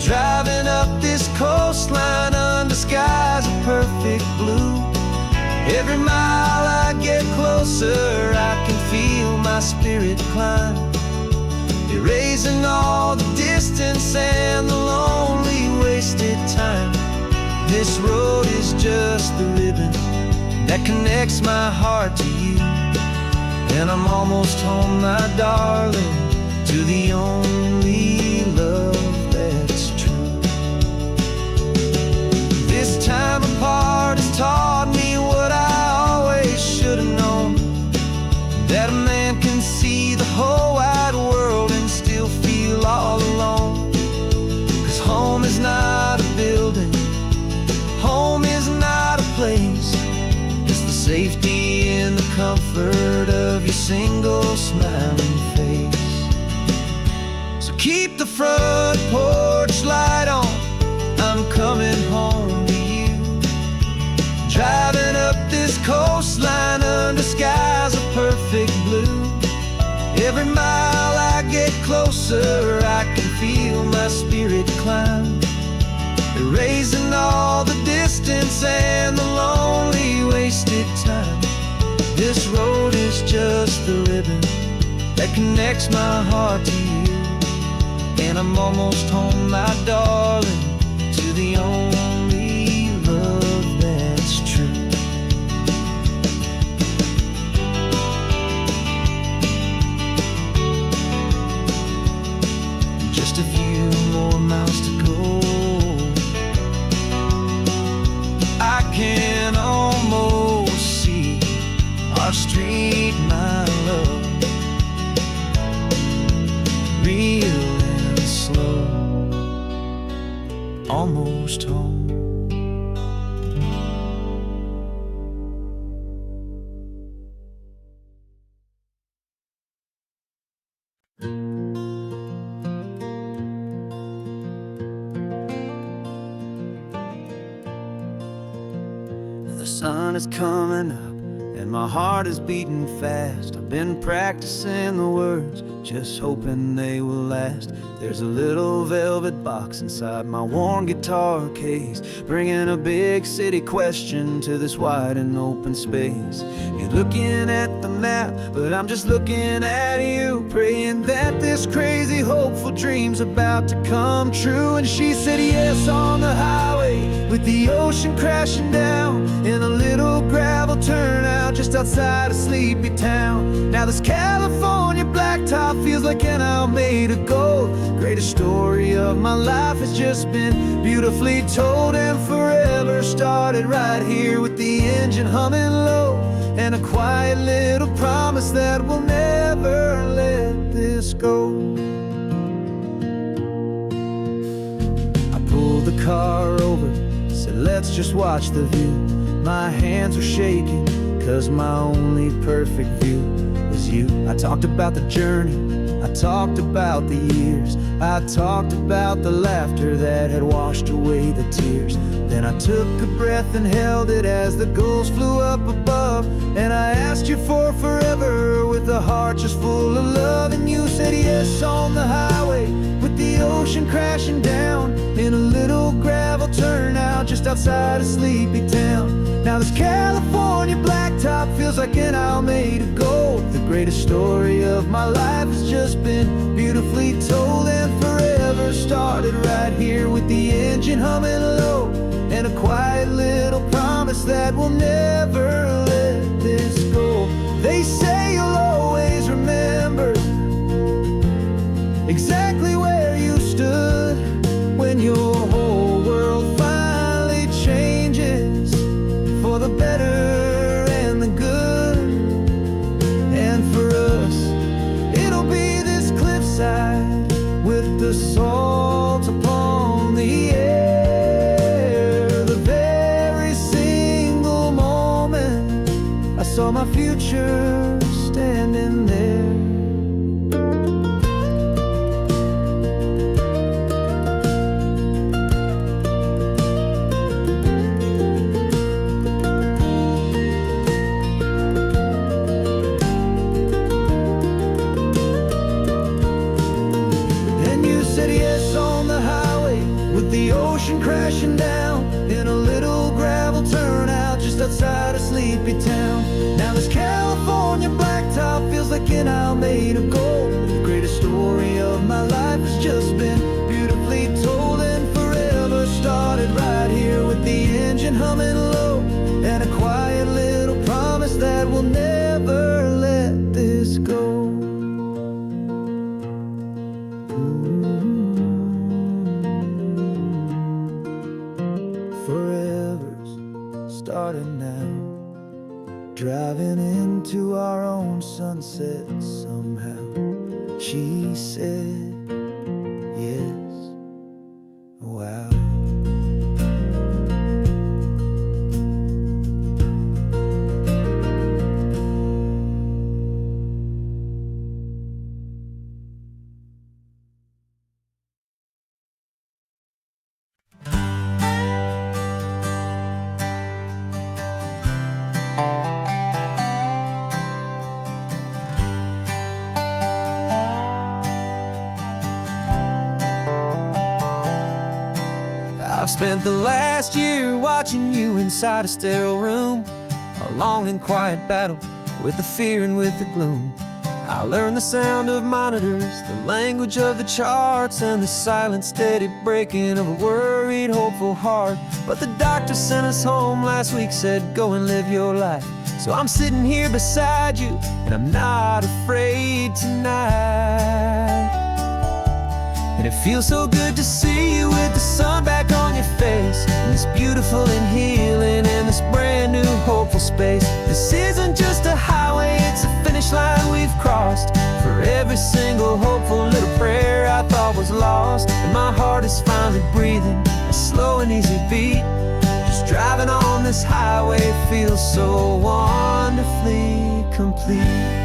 Driving up this coastline under skies of perfect blue. Every mile I get closer, I can feel my spirit climb, erasing all the distance and the lonely wasted time. This road is just the ribbon that connects my heart to you. And I'm almost home, my darling, to the only love that's true. This time apart has taught me what I always should have known, that a man can see the whole wide world and still feel all alone. 'Cause home is not a building, home is not a place, it's the safety and the comfort of your single smiling face. So keep the front porch light on, I'm coming home to you. Driving up this coastline under skies of perfect blue. Every mile I get closer, I can feel my spirit climb, erasing all the distance and the lonely wasted time. This road is just the ribbon that connects my heart to you. And I'm almost home, my darling, to the only love that's true. Just a few more miles to go, I can almost see our street, my love, real and slow, almost home. The sun is coming up and my heart is beating fast. I've been practicing the words, just hoping they will last. There's a little velvet box inside my worn guitar case, bringing a big city question to this wide and open space. You're looking at the map, but I'm just looking at you, praying that this crazy hopeful dream's about to come true. And she said yes on the highway, with the ocean crashing down in a little gravel turnout just outside a sleepy town. Now this California blacktop feels like an hour made of gold. Greatest story of my life has just been beautifully told, and forever started right here with the engine humming low, and a quiet little promise that we'll never let this go. I pulled the car over, said let's just watch the view. My hands were shaking, 'cause my only perfect view was you. I talked about the journey, I talked about the years, I talked about the laughter that had washed away the tears. Then I took a breath and held it as the gulls flew up above, and I asked you for forever with a heart just full of love. And you said yes on the highway with the ocean crashing down in a little gravel turnout just outside of sleepy town. Now this California blacktop feels like an isle made of gold. The greatest story of my life has just been beautifully told, and forever started right here with the engine humming low, and a quiet little promise that we'll never let this go. They say you'll always remember exactly where you stood when your whole world finally changes for the better and the good. And for us, it'll be this cliffside with the salt upon the air. The very single moment I saw my future standing there. The ocean crashing down in a little gravel turnout just outside of sleepy town. Now this California blacktop feels like an isle made of gold. The greatest story of my life has just been beautifully told, and forever started right here with the engine humming low, and a quiet little promise that we'll never let this go. Forever's started now, driving into our own sunset somehow. She said yes, wow. I've spent the last year watching you inside a sterile room, a long and quiet battle with the fear and with the gloom. I learned the sound of monitors, the language of the charts, and the silent steady breaking of a worried, hopeful heart. But the doctor sent us home last week, said go and live your life. So I'm sitting here beside you, and I'm not afraid tonight. And it feels so good to see you with the sun back on your face, and this beautiful and healing in this brand new hopeful space. This isn't just a highway, it's a finish line we've crossed. For every single hopeful little prayer I thought was lost, and my heart is finally breathing a slow and easy beat. Just driving on this highway feels so wonderfully complete.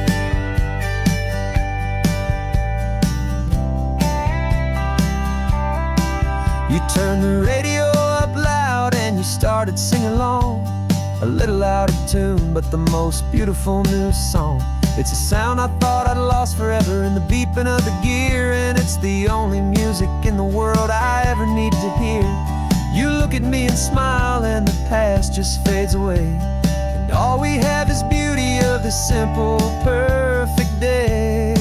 You turned the radio up loud and you started singing along, a little out of tune, but the most beautiful new song. It's a sound I thought I'd lost forever in the beeping of the gear, and it's the only music in the world I ever need to hear. You look at me and smile, and the past just fades away, and all we have is beauty of this simple, perfect day.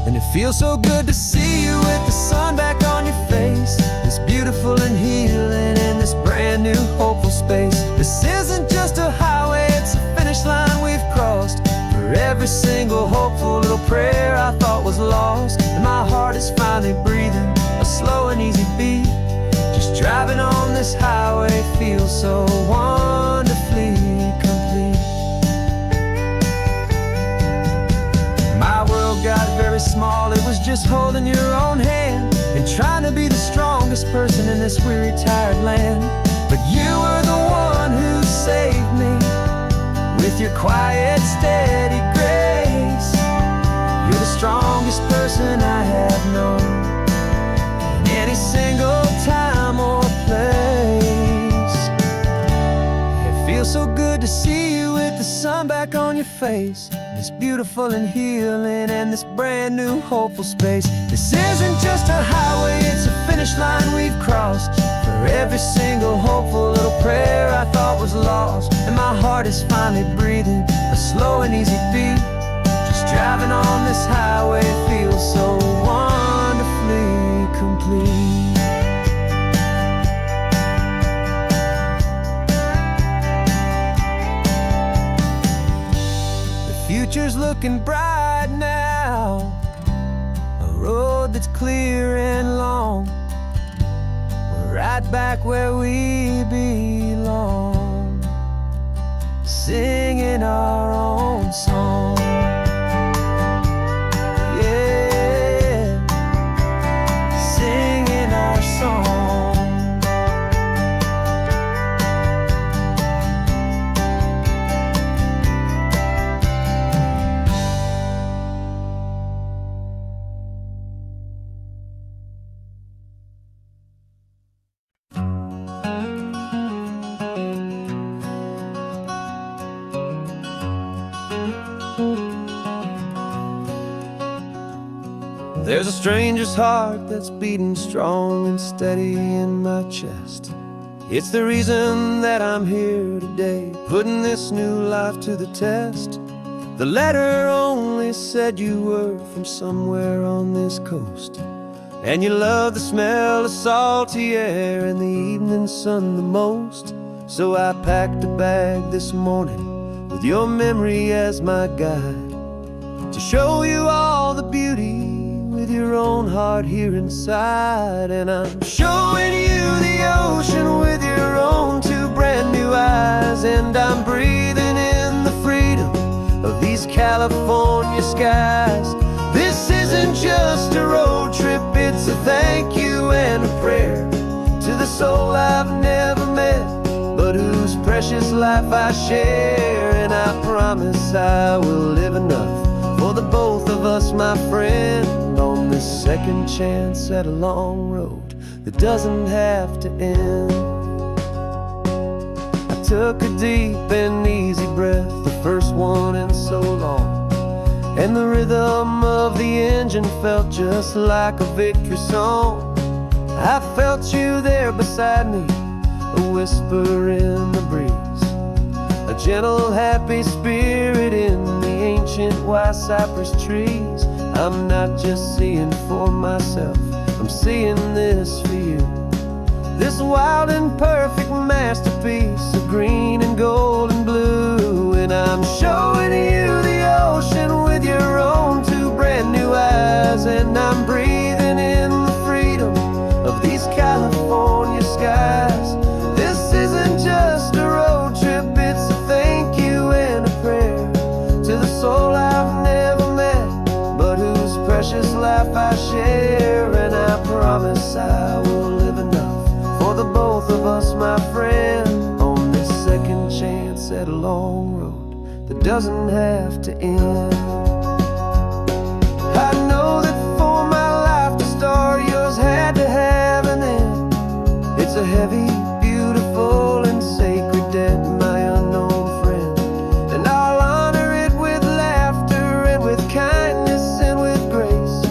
And it feels so good to see you with the sun back on your face, this beautiful and healing in this brand new hopeful space. This isn't just a highway, it's a finish line we've crossed. For every single hopeful little prayer I thought was lost, and my heart is finally breathing a slow and easy beat. Just driving on this highway feels so wonderfully complete. My world got very small, it was just holding your own hand and trying to be the strongest person in this weary, tired land. But you were the one who saved me with your quiet, steady grace. You're the strongest person I have known in any single time or place. It feels so good to see you with the sun back on your face. It's beautiful and healing and this brand new hopeful space. This isn't just a highway, it's a finish line we've crossed. For every single hopeful little prayer I thought was lost, and my heart is finally breathing a slow and easy beat. Just driving on this highway feels so wonderfully complete. Future's looking bright now, a road that's clear and long. We're right back where we belong, singing our own song. Yeah, singing our song. There's a stranger's heart that's beating strong and steady in my chest. It's the reason that I'm here today, putting this new life to the test. The letter only said you were from somewhere on this coast, and you love the smell of salty air and the evening sun the most. So I packed a bag this morning with your memory as my guide, to show you all the beauty with your own heart here inside. And I'm showing you the ocean with your own two brand new eyes, and I'm breathing in the freedom of these California skies. This isn't just a road trip, it's a thank you and a prayer to the soul I've never met, but whose precious life I share. And I promise I will live enough for the both of us, my friend, on this second chance at a long road that doesn't have to end. I took a deep and easy breath, the first one in so long, and the rhythm of the engine felt just like a victory song. I felt you there beside me, a whisper in the breeze, a gentle happy spirit in the ancient white cypress trees. I'm not just seeing for myself, I'm seeing this for you. This wild and perfect masterpiece of green and gold and blue. And I'm showing you the ocean with your own two brand new eyes, and I'm breathing in the freedom of these California skies. This isn't just a road trip, it's a thank you and a prayer to the soul I've never met, but whose precious life I share. And I promise I will live enough for the both of us, my friend, on this second chance at a long road that doesn't have to end. I know that for my life to start, yours had to have an end. It's a heavy, beautiful, and sacred debt, my unknown friend, and I'll honor it with laughter and with kindness and with grace,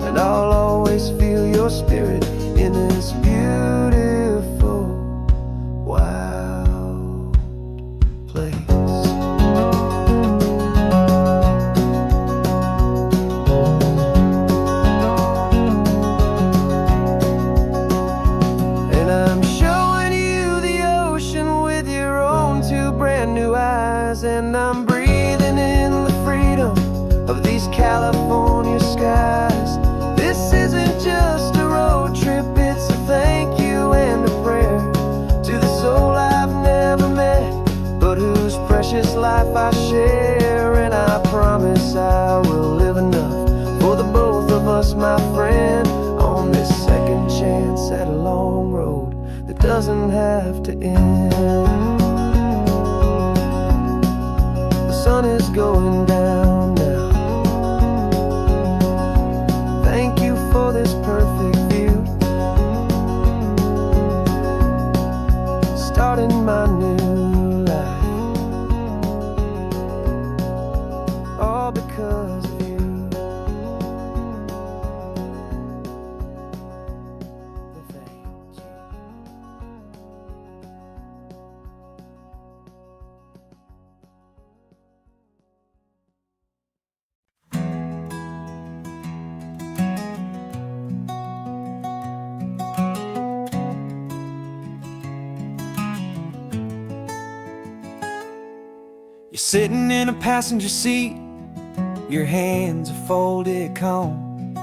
and I'll always feel your spirit in this beautiful, wild place. And I'm showing you the ocean with your own two brand new eyes, and I'm breathing in the freedom of these California skies. This isn't just a road trip, it's a thank you and a prayer to the soul I've never met, but whose precious life I share. And I promise I will live enough for the both of us, my friend, on this second chance at a long road that it doesn't have to end. The sun is going down now. Thank you for this perfect view, starting my new life, all because of you. Thank you. You're sitting in a passenger seat, your hands are folded comb.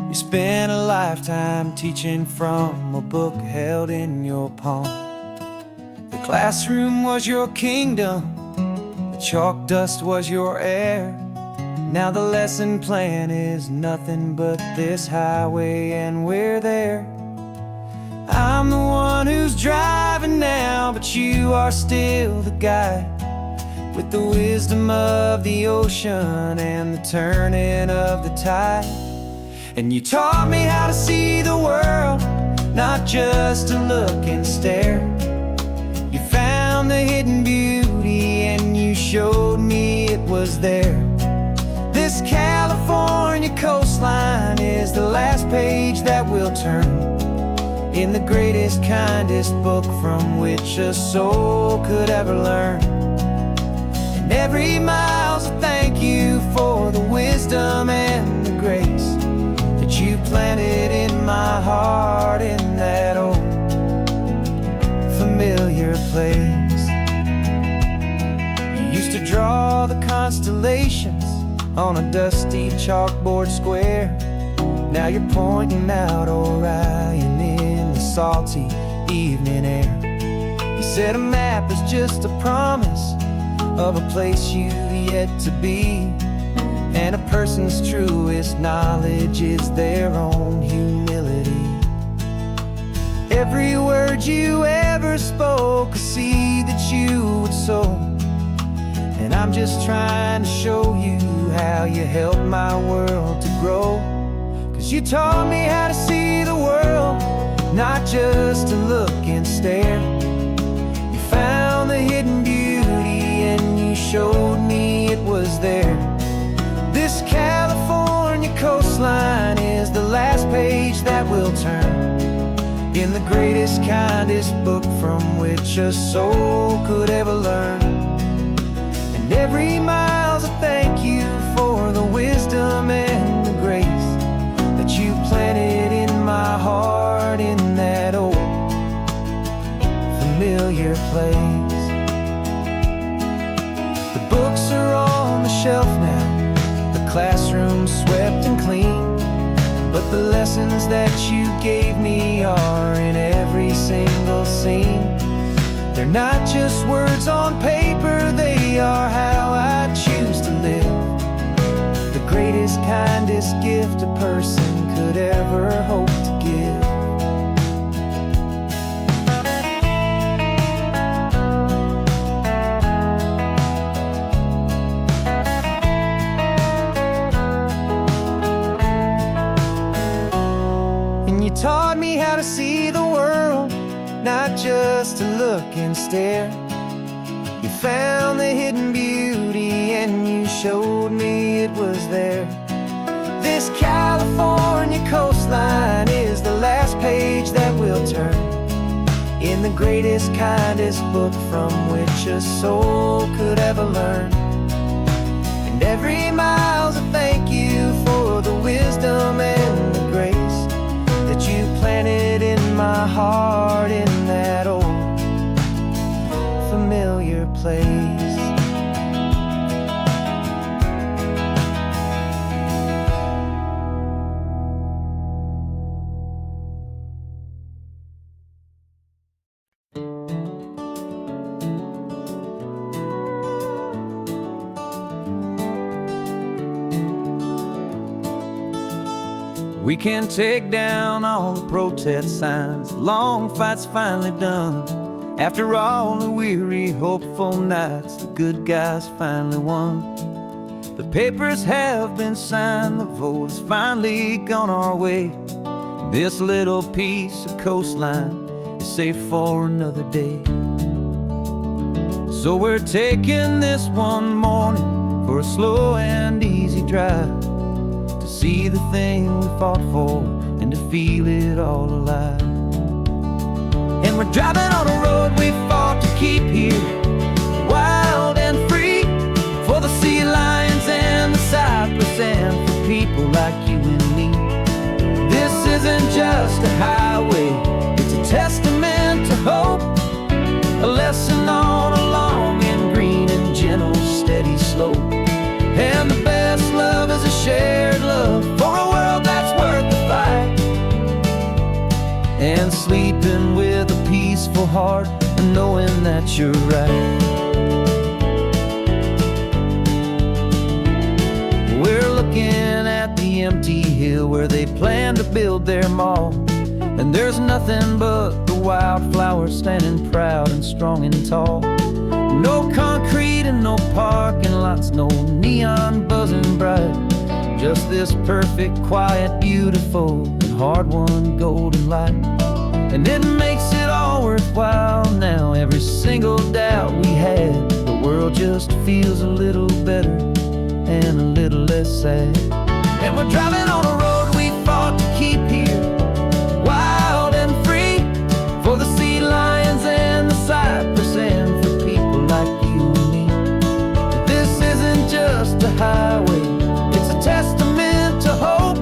You spent a lifetime teaching from a book held in your palm. The classroom was your kingdom, the chalk dust was your air. Now the lesson plan is nothing but this highway, and we're there. I'm the one who's driving now, but you are still the guide, with the wisdom of the ocean and the turning of the tide. And you taught me how to see the world, not just to look and stare. You found the hidden beauty and you showed me it was there. This California coastline is the last page that we'll turn in the greatest, kindest book from which a soul could ever learn. And every mile's a thank you for the wisdom and the grace that you planted in my heart in that old familiar place. You used to draw the constellations on a dusty chalkboard square. Now you're pointing out Orion in the salty evening air. You said a map is just a promise of a place you've yet to be, and a person's truest knowledge is their own humility. Every word you ever spoke, a seed that you would sow, and I'm just trying to show you how you helped my world to grow. 'Cause you taught me how to see the world, not just to look and stare. You found the hidden beauty and you showed me it was there. This California coastline is the last page that we'll turn in the greatest, kindest book from which a soul could ever learn. And every mile's a thank you for the wisdom and the grace that you planted in my heart in that old familiar place. The books are on the shelf now, the classroom swept and clean, but the lessons that you gave me are in every single scene. They're not just words on paper, they are how I choose to live. The greatest, kindest gift a person could ever hope to give. And you taught me how to see the world, not just to look and stare. You found the hidden beauty and you showed me it was there. This California coastline is the last page that we'll turn in the greatest, kindest book from which a soul could ever learn. And every mile's a thank you for the wisdom and the grace that you planted in my heart in that old familiar place. We can take down all the protest signs. Long fight's finally done. After all the weary, hopeful nights, the good guys finally won. The papers have been signed, the vote has finally gone our way. This little piece of coastline is safe for another day. So we're taking this one morning for a slow and easy drive, to see the thing we fought for and to feel it all alive. And we're driving on a road we fought to keep here, wild and free, for the sea lions and the cypress and for people like you and me. This isn't just a highway, it's a testament to hope, a lesson on a long and green and gentle steady slope. And the best love is a shared love for a world that's worth the fight, and sleeping with a peaceful heart and knowing that you're right. We're looking at the empty hill where they plan to build their mall, and there's nothing but the wildflowers standing proud and strong and tall. No concrete and no parking lots, no neon buzzing bright, just this perfect, quiet, beautiful, and hard-won golden light. And it makes it all worthwhile now. Every single doubt we had, the world just feels a little better and a little less sad. And we're driving on a road we fought to keep here, wild and free, for the sea lions and the cypress and for people like you and me. This isn't just a highway, it's a testament to hope,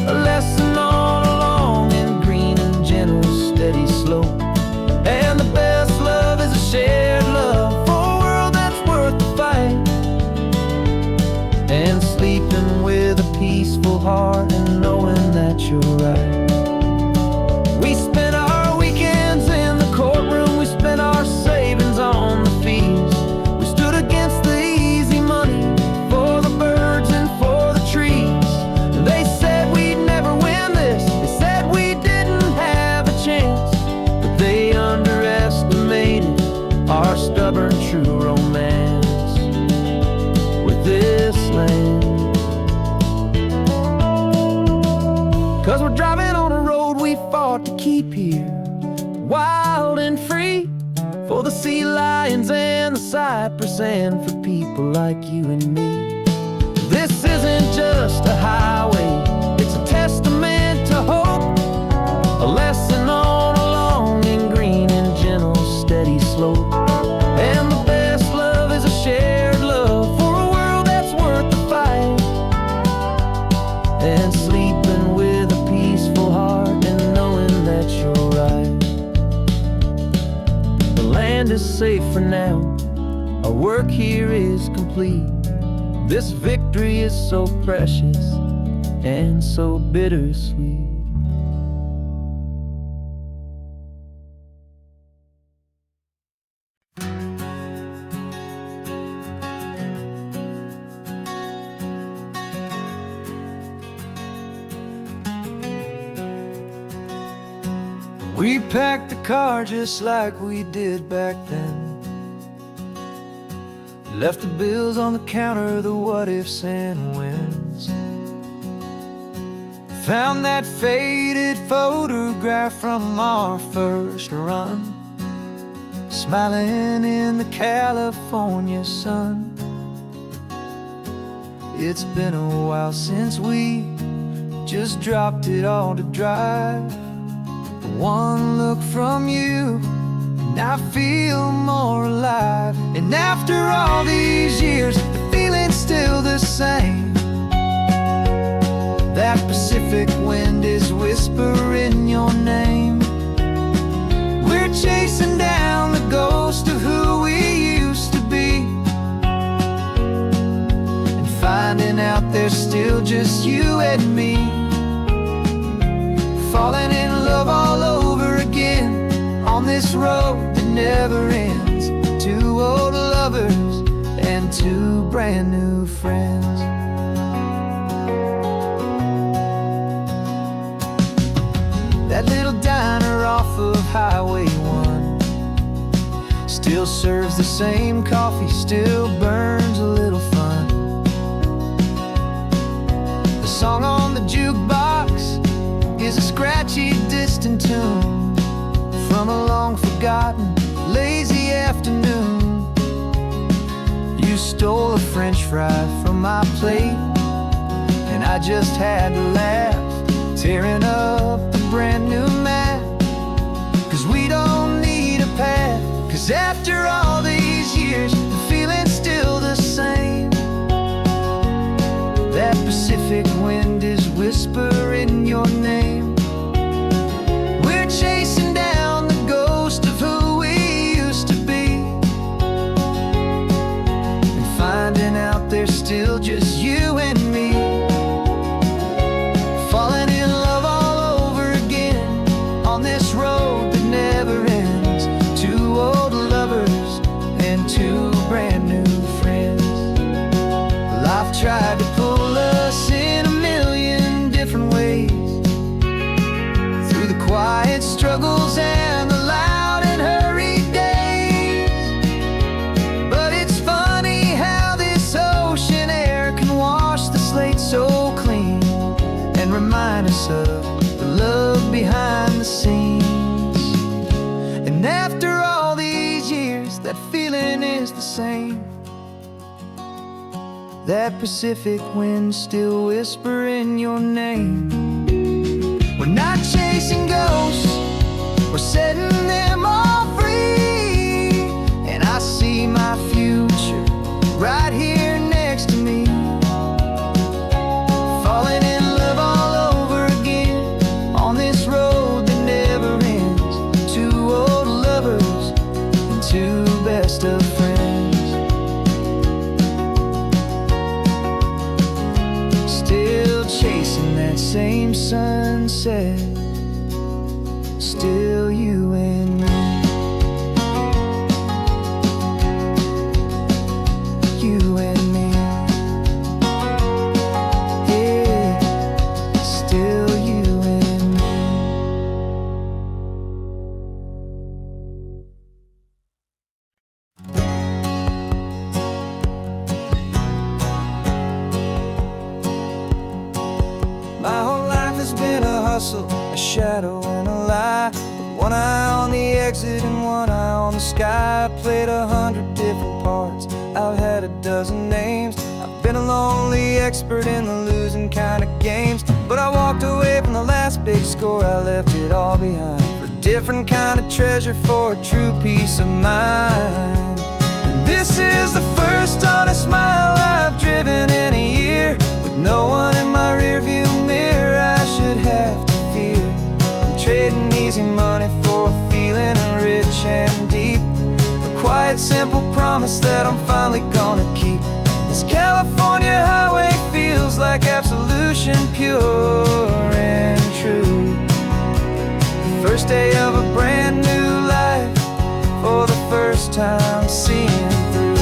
a lesson on a long and green and gentle steady slope. And the best love is a shared love for a world that's worth the fight, and sleeping with a peaceful heart and knowing that you're right. We spent our weekends in the courtroom, we spent our savings on the fees. We stood against the easy money for the birds and for the trees. And they said we'd never win this, they said we didn't have a chance, but they underestimated our stubborn true romance with this land. 'Cause we're driving on a road we fought to keep here, wild and free, for the sea lions and the cypress and for people like you and me. This isn't just a highway, it's a testament to hope, a lesson on a long and green and gentle steady slope. And the best love is a shared love for a world that's worth the fight, and sleeping with a peaceful heart and knowing that you're right. The land is safe for now, our work here is complete. This victory is so precious and so bittersweet. We packed the car just like we did back then, left the bills on the counter, the what ifs and whens. Found that faded photograph from our first run, smiling in the California sun. It's been a while since we just dropped it all to drive. One look from you and I feel more alive. And after all these years, the feeling's still the same. That Pacific wind is whispering your name. We're chasing down the ghost of who we used to be, and finding out there's still just you and me. Falling in love all over again on this road that never ends. Two old lovers and two brand new friends. still serves the same coffee, still burns a little fun. The song on the jukebox is a scratchy, distant tune from a long-forgotten, lazy afternoon. You stole a French fry from my plate, and I just had to laugh, tearing up the brand new map. 'Cause we don't need a path, 'cause after all these years, the feeling's still the same. That Pacific wind is whispering your name. We're chasing down the ghost of who we used to be, and finding out there's still just you and me. Falling in love all over again on this road that never ends. Two old lovers and two brand new friends. Life tried to pull us in a million different ways, through the quiet struggles and the loud and hurried days. But it's funny how this ocean air can wash the slate so clean, and remind us of the love behind the scenes. And after all these years, that feeling is the same. That Pacific wind still whispering your name. We're not chasing ghosts, we're setting them all free. And I see my future right here next to me. Falling in love all over again on this road that never ends. Two old lovers and two best of friends. Still chasing that same sunset, still you and me. You and me. Yeah, still you and me. My whole life has been a hustle, a shadow and a lie, with one eye on the exit and one eye on the sky. I played 100 different parts, I've had a dozen names. I've been a lonely expert in the losing kind of games. But I walked away from the last big score, I left it all behind, for a different kind of treasure, for a true peace of mind. And this is the first honest mile I've driven in a year, with no one in my rearview mirror I should have to fear. I'm trading easy money for a feeling rich and deep, a quiet, simple promise that I'm finally gonna keep. This California highway feels like absolution, pure and true. The first day of a brand new life, for the first time seeing through.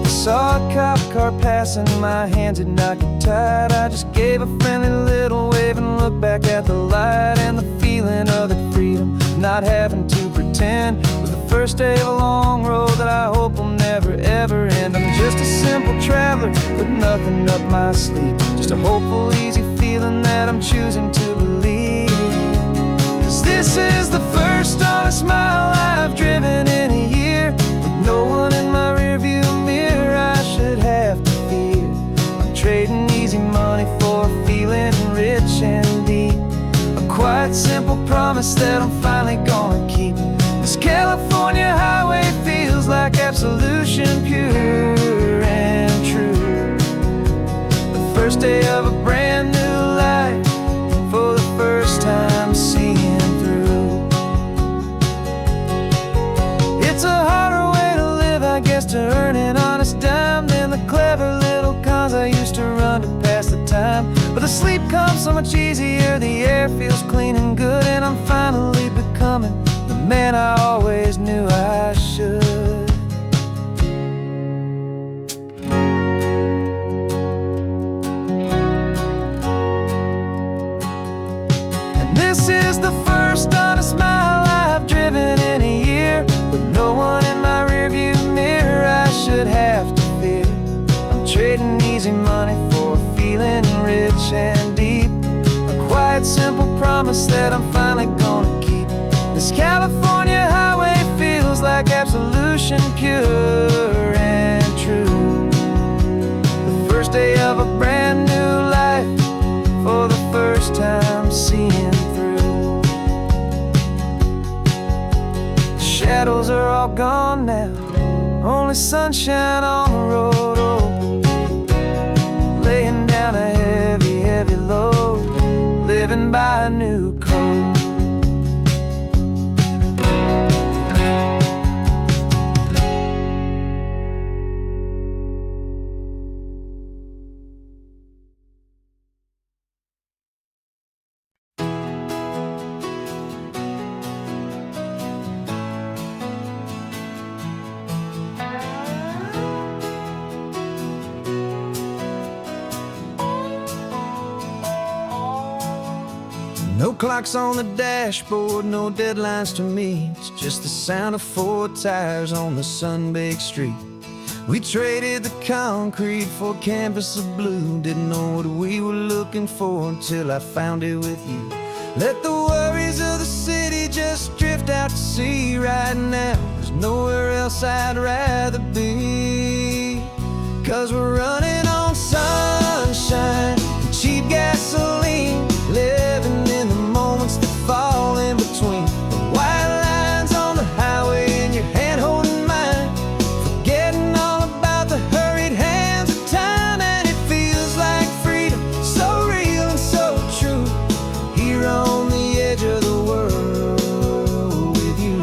Saw a cop car passing, my hands had not get tied. I just gave a friendly little wave and looked back at the light. And the feeling of the freedom, not having to pretend, was the first day of a long road that I hope will never ever end. I'm just a simple traveler with nothing up my sleeve, just a hopeful, easy feeling that I'm choosing to believe. 'Cause this is the first honest mile I've driven in a year, with no one in my rearview mirror I should have to fear. I'm trading easy money for a feeling rich and deep, a quiet, simple promise that I'm finally gonna keep. This California highway feels like absolution, pure and true. The first day of a brand new life, for the first time seeing through. It's a harder way to live, I guess, to earn an honest dime than the clever little cons I used to run to pass the time. But the sleep comes so much easier, the air feels clean and good, and I'm finally becoming the man I always knew I should. California highway feels like absolution, pure and true. The first day of a brand new life, for the first time seeing through. The shadows are all gone now, only sunshine on the road. Oh, laying down a heavy, heavy load, living by a new code. No clocks on the dashboard, no deadlines to meet. It's just the sound of 4 tires on the sun-baked street. We traded the concrete for a canvas of blue. Didn't know what we were looking for until I found it with you. Let the worries of the city just drift out to sea right now. There's nowhere else I'd rather be. 'Cause we're running on sunshine and cheap gasoline, living in the moments that fall in between. The white lines on the highway and your hand holding mine, forgetting all about the hurried hands of time. And it feels like freedom, so real and so true, here on the edge of the world with you.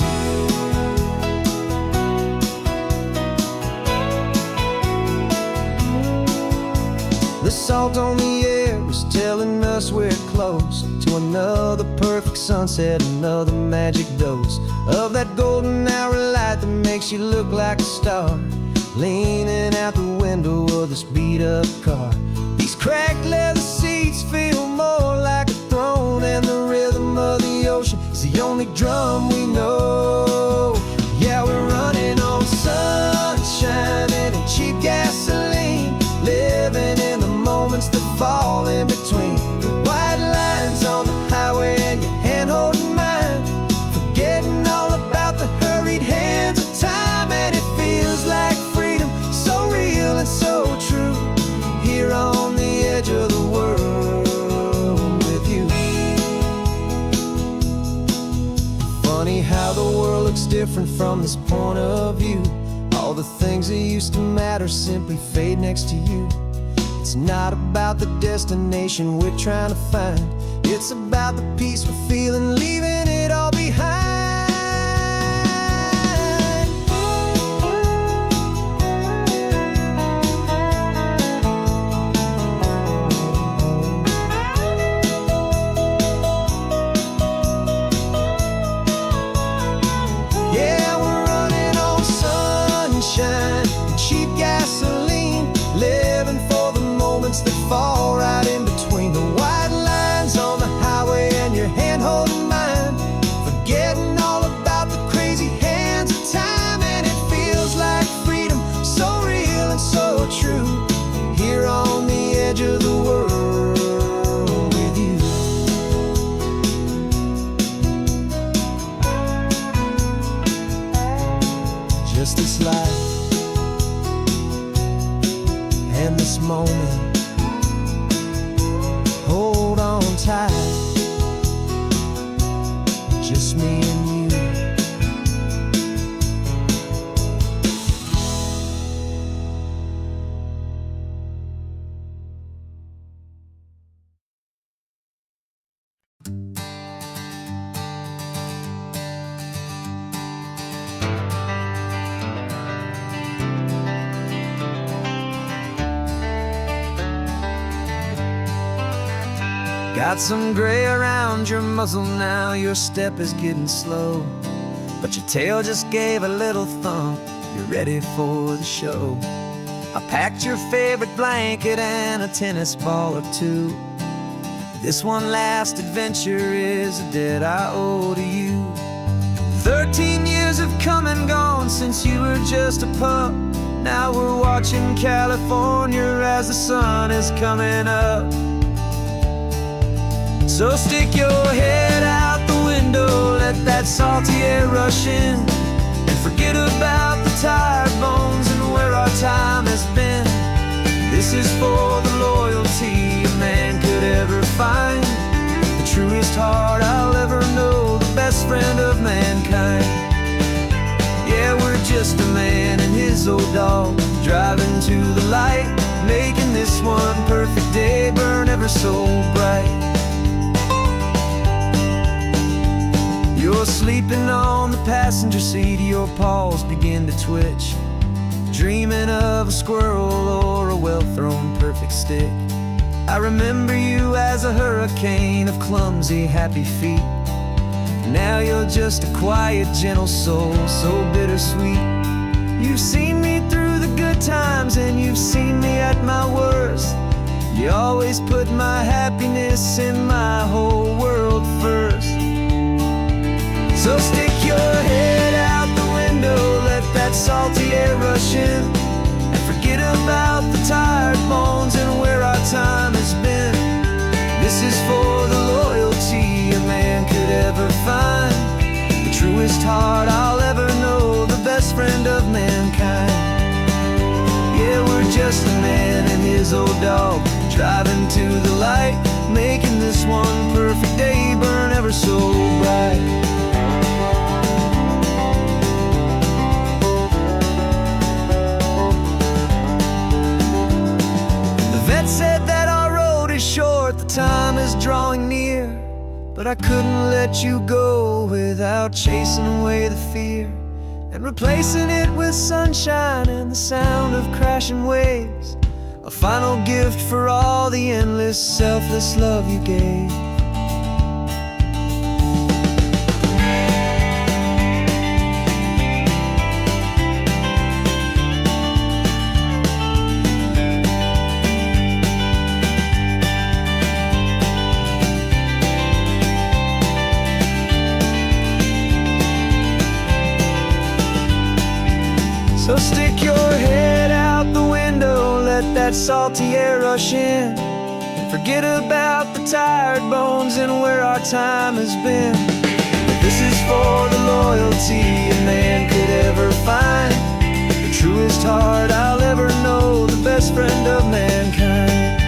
The salt on the air is telling us we're close to another perfect sunset, another magic dose of that golden hour light that makes you look like a star, leaning out the window of this beat-up car. These cracked leather seats feel more like a throne, and the rhythm of the ocean is the only drum we know. Yeah, we're running on sunshine and cheap gasoline, living in the moments that fall in between. The white lines on the highway and your hand holding mine, forgetting all about the hurried hands of time. And it feels like freedom, so real and so true, here on the edge of the world with you. Funny how the world looks different from this point of view. All the things that used to matter simply fade next to you. It's not about the destination we're trying to find, it's about the peace we're feeling, leaving it all behind. Yeah, we're running on sunshine and cheap gasoline, living for the moments that fall right in between. The white lines on the highway and your hand holding mine, forgetting all about the crazy hands of time. And it feels like freedom, so real and so true, here on the edge of the world with you. Just this life and this moment, hold on tight, just me and you. Got some gray around your muzzle now, your step is getting slow, but your tail just gave a little thump, you're ready for the show. I packed your favorite blanket and a tennis ball or two. This one last adventure is a debt I owe to you. 13 years have come and gone since you were just a pup. Now we're watching California as the sun is coming up. So stick your head out the window window, let that salty air rush in, and forget about the tired bones and where our time has been. This is for the loyalty a man could ever find, the truest heart I'll ever know, the best friend of mankind. Yeah, we're just a man and his old dog, driving to the light, making this one perfect day burn ever so bright. You're sleeping on the passenger seat, your paws begin to twitch, dreaming of a squirrel or a well-thrown perfect stick. I remember you as a hurricane of clumsy, happy feet. Now you're just a quiet, gentle soul, so bittersweet. You've seen me through the good times and you've seen me at my worst. You always put my happiness in my whole world first. So stick your head out the window, let that salty air rush in, and forget about the tired bones and where our time has been. This is for the loyalty a man could ever find, the truest heart I'll ever know, the best friend of mankind. Yeah, we're just a man and his old dog, driving to the light, making this one perfect day burn ever so bright. Said that our road is short, the time is drawing near, but I couldn't let you go without chasing away the fear, and replacing it with sunshine and the sound of crashing waves, a final gift for all the endless, selfless love you gave. So stick your head out the window, let that salty air rush in, and forget about the tired bones and where our time has been. This is for the loyalty a man could ever find, the truest heart I'll ever know, the best friend of mankind.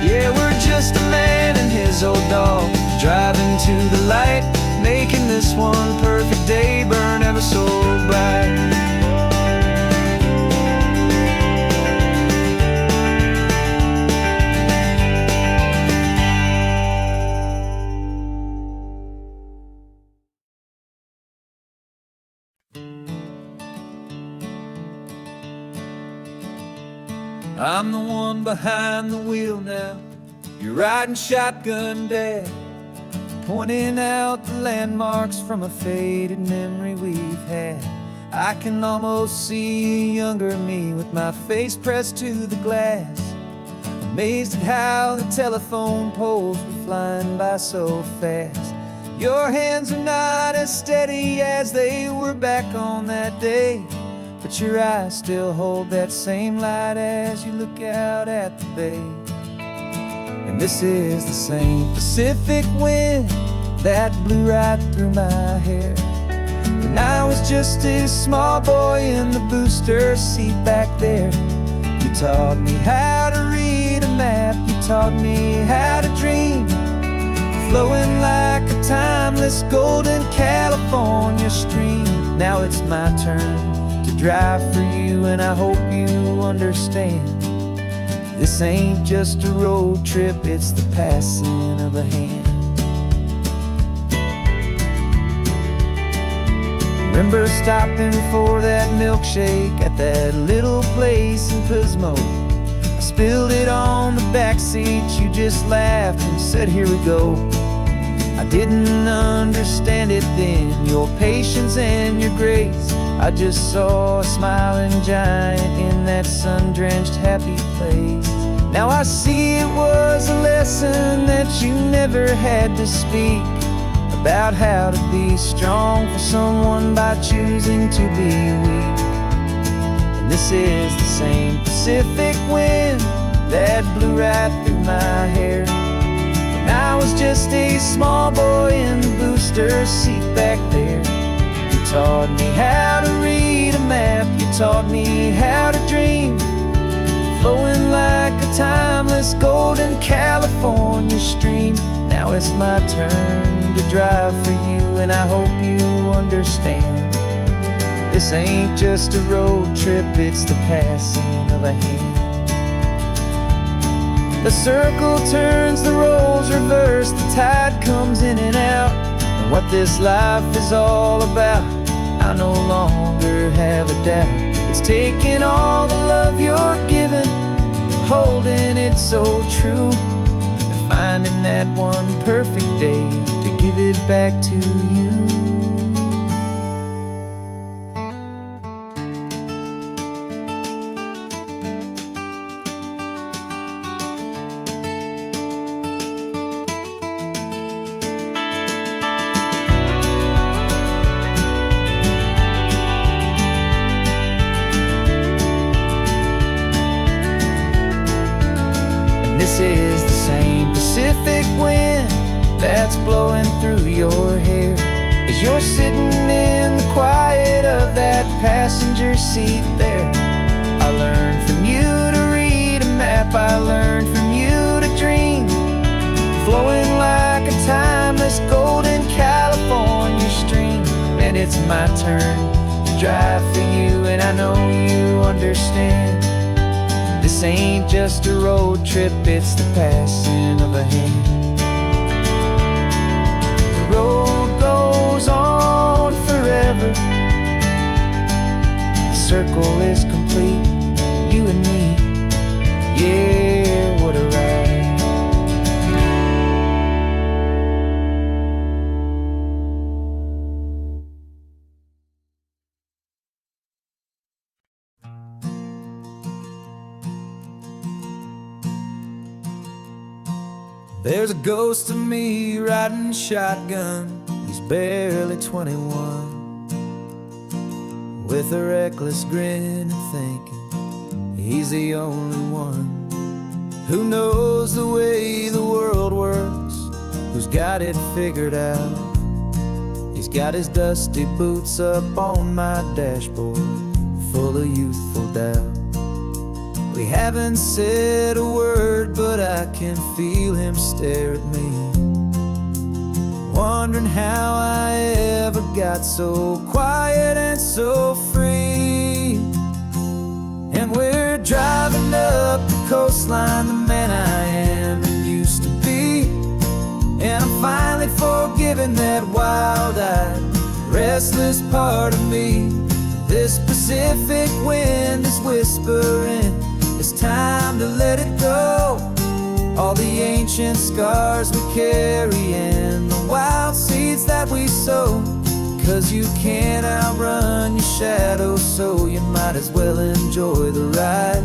Yeah, we're just a man and his old dog, driving to the light, making this one perfect day burn ever so bright. I'm the one behind the wheel now, you're riding shotgun, Dad, pointing out the landmarks from a faded memory we've had. I can almost see a younger me with my face pressed to the glass, amazed at how the telephone poles were flying by so fast. Your hands are not as steady as they were back on that day, but your eyes still hold that same light as you look out at the bay. And this is the same Pacific wind that blew right through my hair when I was just a small boy in the booster seat back there. You taught me how to read a map, you taught me how to dream, flowing like a timeless golden California stream. Now it's my turn to drive for you, and I hope you understand, this ain't just a road trip, it's the passing of a hand. Remember stopping for that milkshake at that little place in Pismo? I spilled it on the back seat, you just laughed and said, here we go. I didn't understand it then, your patience and your grace. I just saw a smiling giant in that sun-drenched happy place. Now I see it was a lesson that you never had to speak, about how to be strong for someone by choosing to be weak. And this is the same Pacific wind that blew right through my hair I was just a small boy in the booster seat back there. You taught me how to read a map, you taught me how to dream, flowing like a timeless golden California stream. Now it's my turn to drive for you, and I hope you understand. This ain't just a road trip, it's the passing of a hand. The circle turns, the roles reverse, the tide comes in and out. And what this life is all about, I no longer have a doubt. It's taking all the love you're giving, holding it so true, and finding that one perfect day to give it back to you. This is the same Pacific wind that's blowing through your hair as you're sitting in the quiet of that passenger seat there. I learned from you to read a map, I learned from you to dream, flowing like a timeless golden California stream. And it's my turn to drive for you, and I know you understand. This ain't just a road trip, it's the passing of a hand. The road goes on forever, the circle is complete, you and me, yeah, what a ride. There's a ghost of me riding shotgun, he's barely 21, with a reckless grin and thinking he's the only one who knows the way the world works, who's got it figured out. He's got his dusty boots up on my dashboard, full of youthful doubt. We haven't said a word, but I can feel him stare at me, wondering how I ever got so quiet and so free. And we're driving up the coastline, the man I am and used to be, and I'm finally forgiving that wild-eyed, restless part of me. This Pacific wind is whispering, it's time to let it go. All the ancient scars we carry and the wild seeds that we sow. 'Cause you can't outrun your shadow, so you might as well enjoy the ride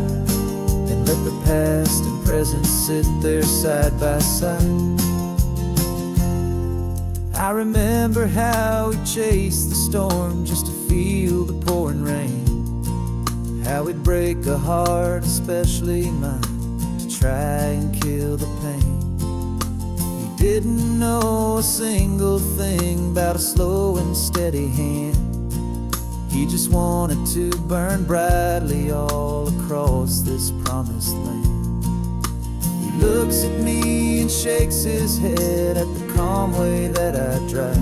and let the past and present sit there side by side. I remember how we chased the storm just to feel the pouring rain, how we'd break a heart, especially mine, to try and kill the pain. We didn't know a single thing about a slow and steady hand. He just wanted to burn brightly all across this promised land. He looks at me and shakes his head at the calm way that I drive,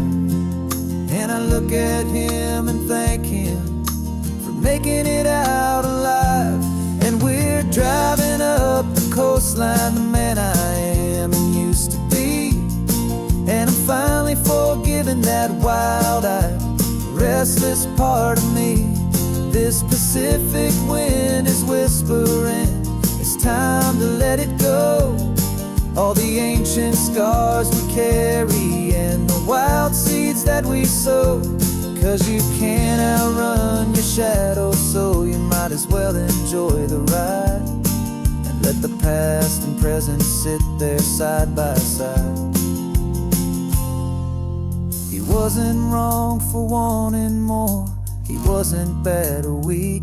and I look at him and thank him making it out alive. And we're driving up the coastline, the man I am and used to be, and I'm finally forgiving that wild-eyed, restless part of me. This Pacific wind is whispering, it's time to let it go. All the ancient scars we carry and the wild seeds that we sow. 'Cause you can't outrun your shadow, so you might as well enjoy the ride and let the past and present sit there side by side. He wasn't wrong for wanting more, he wasn't bad or weak.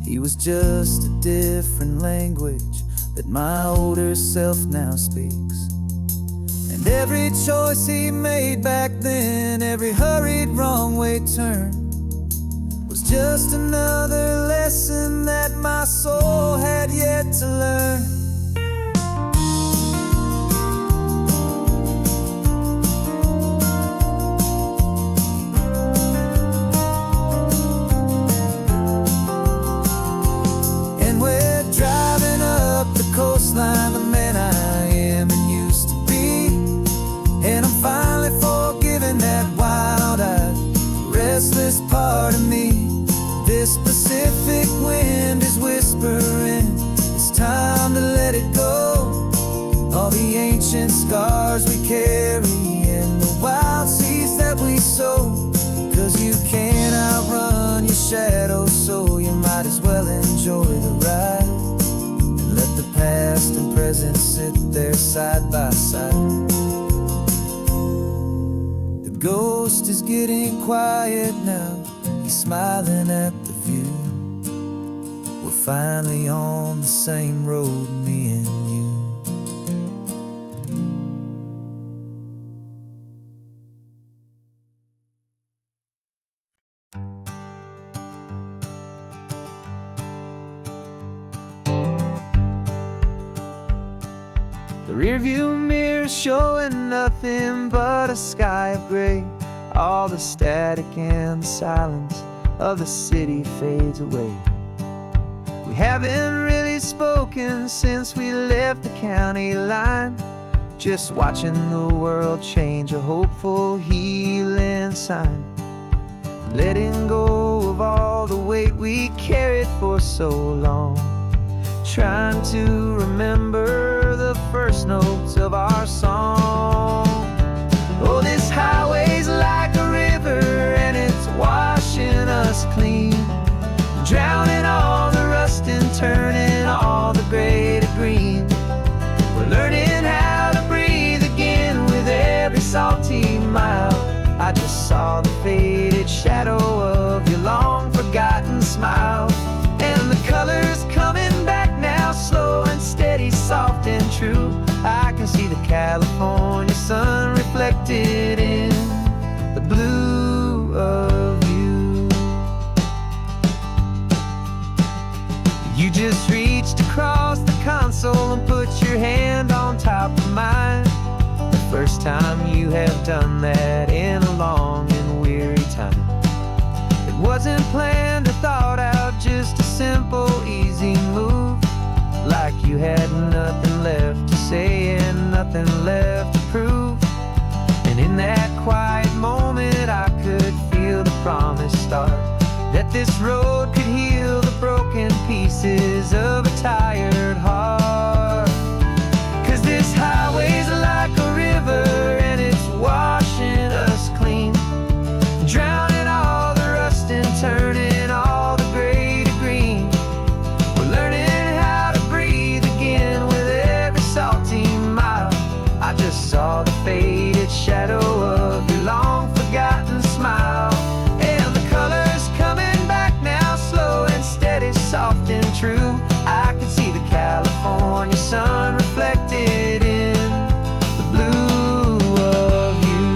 He was just a different language that my older self now speaks. And every choice he made back then, every hurried wrong way turn, was just another lesson that my soul had yet to learn. And we're driving up the coastline, the man I am and used to be, and I'm finally forgiving that wild-eyed, restless part of me. This Pacific wind is whispering, it's time to let it go. All the ancient scars we carry and the wild seeds that we sow. 'Cause you can't outrun your shadow, so you might as well enjoy the ride. And let the past and present sit there side by side. The ghost is getting quiet now, he's smiling at the view. We're finally on the same road, me and you. The rearview mirror showing nothing but a sky of gray. All the static and the silence of the city fades away. We haven't really spoken since we left the county line, just watching the world change, a hopeful healing sign. Letting go of all the weight we carried for so long, trying to remember the first notes of our song. Oh, this highway's like a river and it's washing us clean, drowning all the rust and turning all the gray to green. We're learning how to breathe again with every salty mile. I just saw the faded shadow of your long forgotten smile. And the colors coming back now, slow and steady, soft and true. I can see the California sun reflected in the blue of you. You just reached across the console and put your hand on top of mine. The first time you have done that in a long and weary time. It wasn't planned or thought out, just a simple, easy move. Like you had nothing left to say and nothing left to prove. And in that quiet moment I could feel the promise start, that this road could heal the broken pieces of a tired heart. 'Cause this highway's like a river and it's washing us clean, drowning all the rust and turning all the gray to green. We're learning how to breathe again with every salty mile. I just saw the faded shadow of your long forgotten smile. And the colors coming back now, slow and steady, soft and true. I can see the California sun reflected in the blue of you.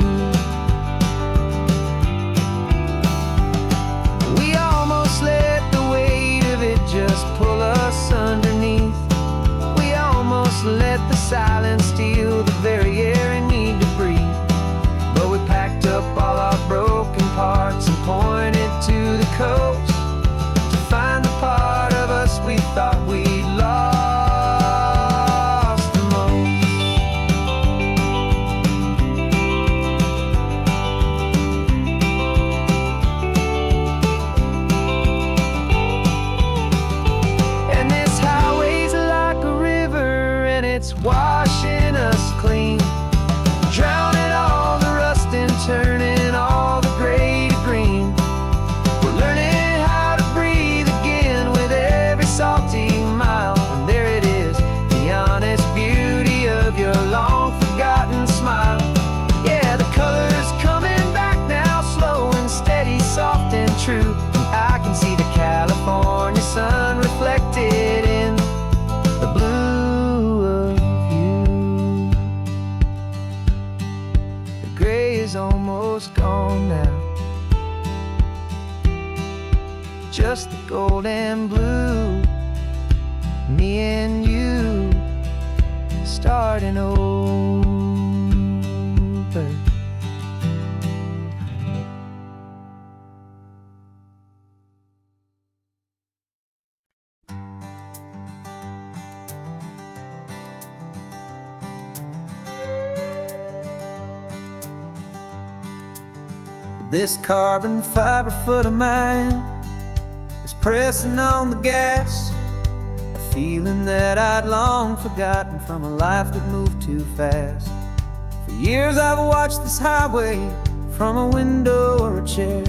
We almost let the weight of it just pull us underneath. We almost let the silence steal the very air I need to breathe. But we packed up all our broken parts and pointed to the coast to find the part of us we thought we'd lost the most. And this highway's like a river and it's washing us clean, drowning all the rust and turning all the gray to green. We're learning how to breathe again with every salty mile. And there it is, the honest beauty of your long forgotten smile. Yeah, the colors coming back now, slow and steady, soft and true. I can see the California sun reflected in the blue of you. just the gold and blue. Me and you starting over. This carbon fiber foot of mine is pressing on the gas, a feeling that I'd long forgotten from a life that moved too fast. For years I've watched this highway from a window or a chair,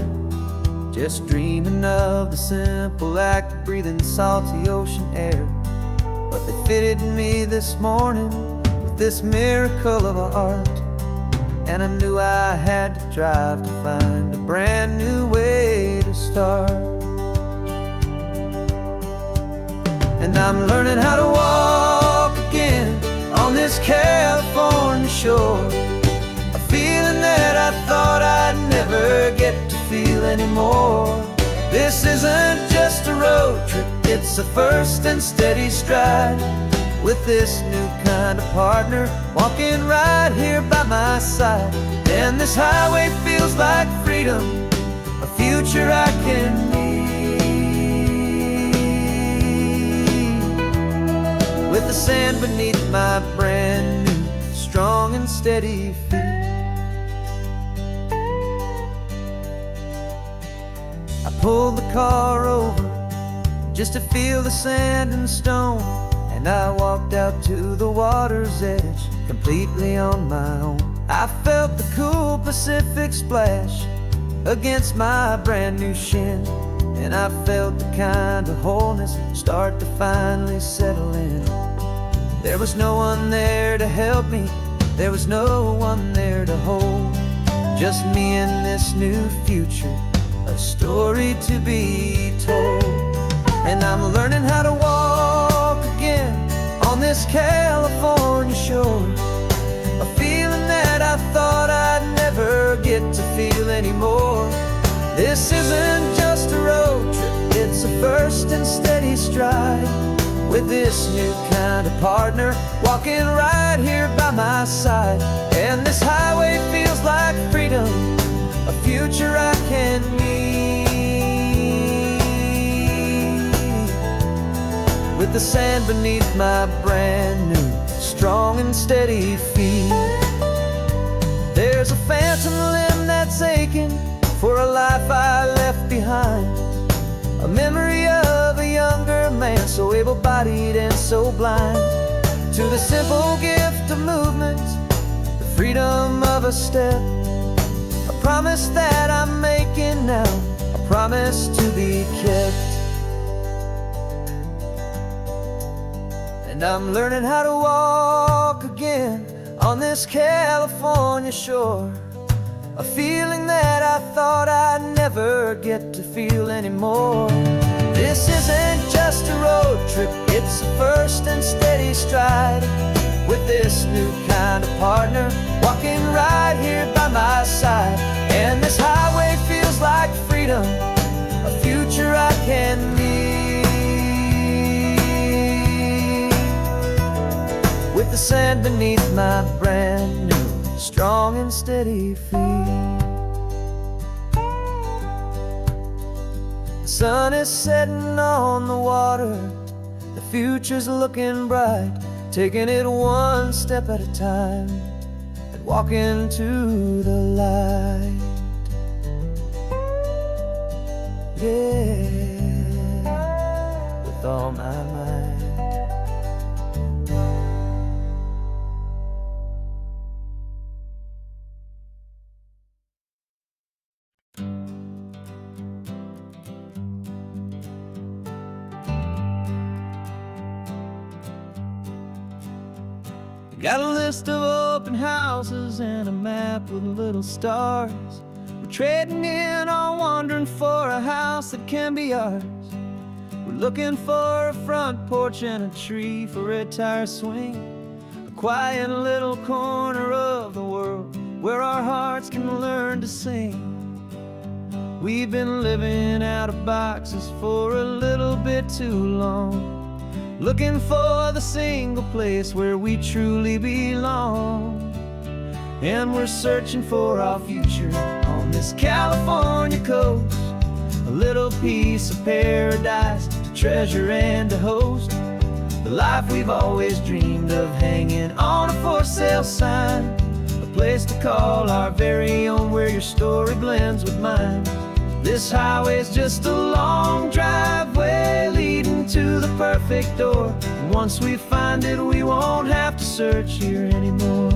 just dreaming of the simple act of breathing salty ocean air. But they fitted me this morning with this miracle of art, and I knew I had to drive to find a brand new way to start. And I'm learning how to walk again on this California shore, a feeling that I thought I'd never get to feel anymore. This isn't just a road trip, it's a first and steady stride, with this new kind of partner walking right here by my side. And this highway feels like freedom, a future I can need, with the sand beneath my brand new, strong and steady feet. I pulled the car over just to feel the sand and stone, and I walked out to the water's edge, completely on my own. I felt the cool Pacific splash against my brand new shin, and I felt the kind of wholeness start to finally settle in. There was no one there to help me, there was no one there to hold, just me and this new future, a story to be told. And I'm learning how to walk again on this California shore, a feeling that I thought I'd never get to feel anymore. This isn't just a road trip, it's a first and steady stride, with this new kind of partner walking right here by my side. And this highway feels like freedom, a future I can need, with the sand beneath my brand new, strong and steady feet. There's a phantom limb that's aching for a life I left behind, a memory of a younger man, so able-bodied and so blind, to the simple gift of movement, the freedom of a step, a promise that I'm making now, a promise to be kept. And I'm learning how to walk again on this California shore, a feeling that I thought I'd never get to feel anymore. This isn't just a road trip, it's a first and steady stride, with this new kind of partner walking right here by my side. And this highway feels like freedom, a future I can need, with the sand beneath my brand new, strong and steady feet. The sun is setting on the water, the future's looking bright, taking it one step at a time and walking to the light. Yeah, with all my might. Got a list of open houses and a map with little stars. We're trading in or wandering for a house that can be ours. We're looking for a front porch and a tree for a tire swing, a quiet little corner of the world where our hearts can learn to sing. We've been living out of boxes for a little bit too long, looking for the single place where we truly belong. And we're searching for our future on this California coast, a little piece of paradise to treasure and to host, the life we've always dreamed of, hanging on a for sale sign, a place to call our very own, where your story blends with mine. This highway's just a long driveway leading to the perfect door, and once we find it, we won't have to search here anymore.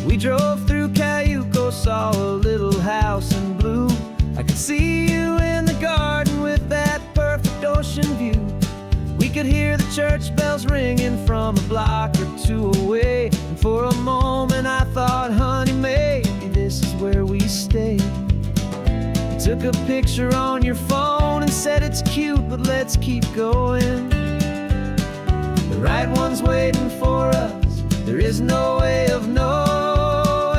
We drove through Cayuco, saw a little house in blue. I could see you in the garden with that perfect ocean view. We could hear the church bells ringing from a block or two away, and for a moment I thought, honey, maybe this is where we stay. You took a picture on your phone and said it's cute, but let's keep going. The right one's waiting for us, there is no way of knowing,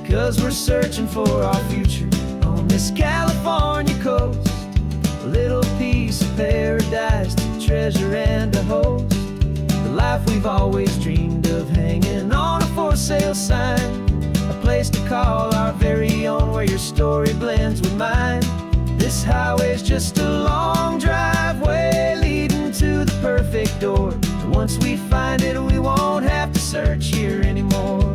'cause we're searching for our future on this California coast, a little piece of paradise to treasure and to host, the life we've always dreamed of, hanging on a for sale sign, a place to call our very own, where your story blends with mine. This highway's just a long driveway leading to the perfect door, and once we find it, we won't have to search here anymore.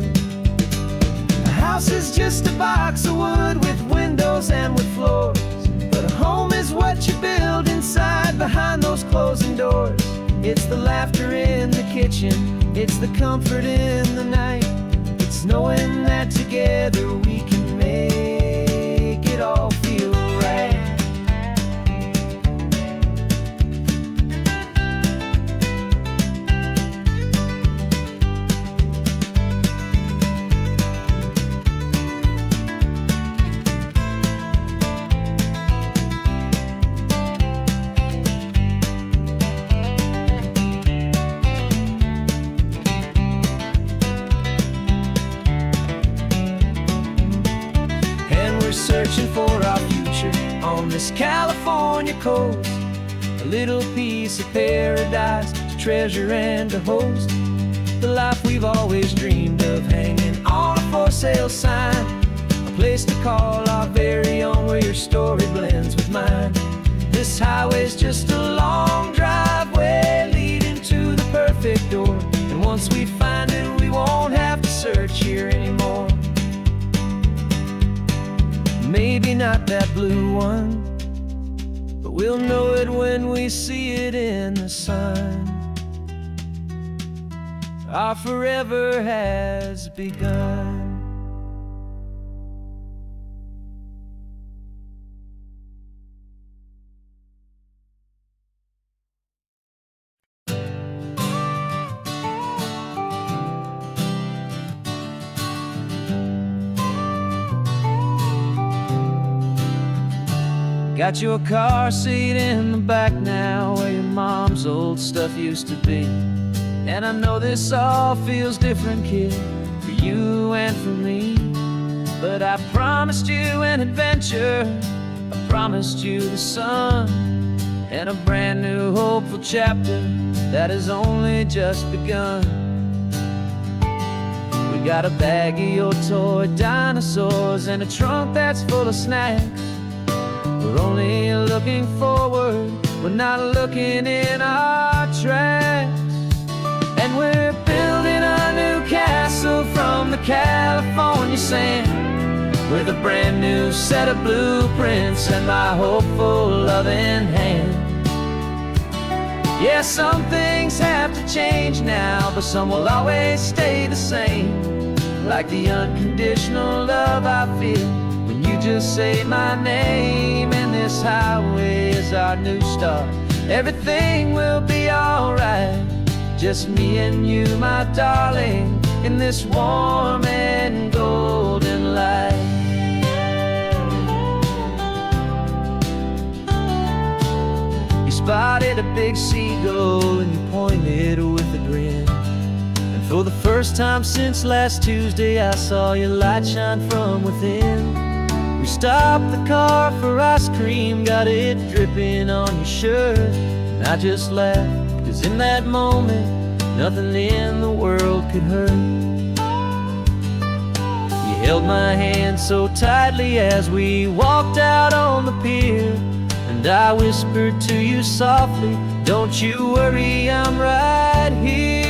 A house is just a box of wood with windows and with floors, but a home is what you build inside behind those closing doors. It's the laughter in the kitchen, it's the comfort in the night, it's knowing that together we can make it all feel right. Searching for our future on this California coast, a little piece of paradise to treasure and to host, the life we've always dreamed of, hanging on a for sale sign, a place to call our very own, where your story blends with mine. This highway's just a long driveway leading to the perfect door, and once we find it, we won't have to search here anymore. Maybe not that blue one, but we'll know it when we see it in the sun. Our forever has begun. Got your car seat in the back now, where your mom's old stuff used to be. And I know this all feels different, kid, for you and for me. But I promised you an adventure, I promised you the sun, and a brand new hopeful chapter that has only just begun. We got a bag of your toy dinosaurs and a trunk that's full of snacks. We're only looking forward, we're not looking in our tracks. And we're building a new castle from the California sand, with a brand new set of blueprints and my hopeful loving hand. Yeah, some things have to change now, but some will always stay the same, like the unconditional love I feel when you just say my name. And this highway is our new start, everything will be alright, just me and you, my darling, in this warm and golden light. You spotted a big seagull and you pointed with a grin, and For the first time since last Tuesday, I saw your light shine from within. We stopped the car for ice cream, got it dripping on your shirt. And I just laughed, 'cause in that moment, nothing in the world could hurt. You held my hand so tightly as we walked out on the pier, and I whispered to you softly, "Don't you worry, I'm right here."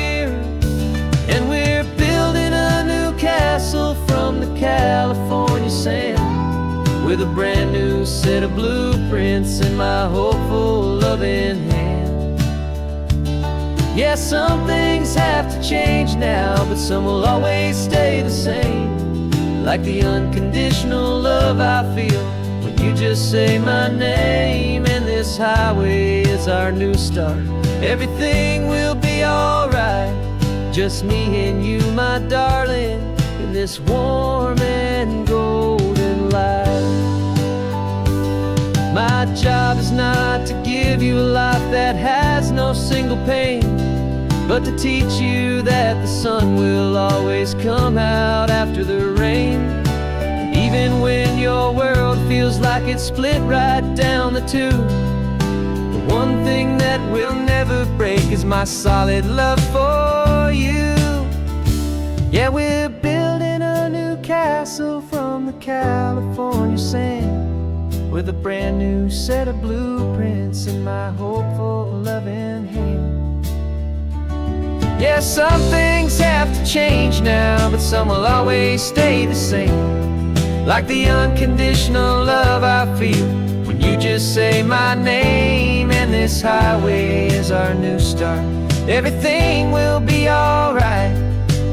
And we're building a new castle from the California sand, with a brand new set of blueprints in my hopeful, loving hand. Yeah, some things have to change now, but some will always stay the same. Like the unconditional love I feel when you just say my name. And this highway is our new start. Everything will be alright, just me and you, my darling, in this warm and golden light. My job is not to give you a life that has no single pain, but to teach you that the sun will always come out after the rain. And even when your world feels like it's split right down the two, the one thing that will never break is my solid love for you. Yeah, we're building a new castle from the California sand, with a brand new set of blueprints in my hopeful, loving hand. Yeah, some things have to change now, but some will always stay the same. Like the unconditional love I feel when you just say my name. And this highway is our new start. Everything will be alright,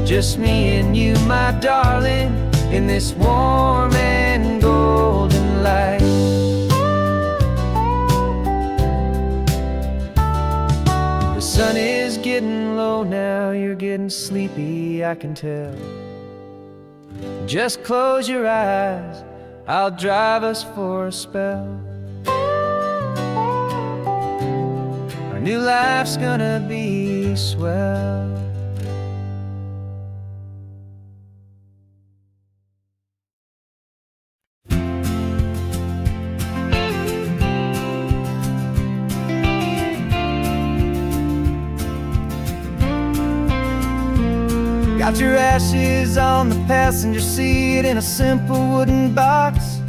just me and you, my darling, in this warm and golden light. The sun is getting low now, you're getting sleepy, I can tell. Just close your eyes, I'll drive us for a spell. Our new life's gonna be swell. Got your ashes on the passenger seat in a simple wooden box.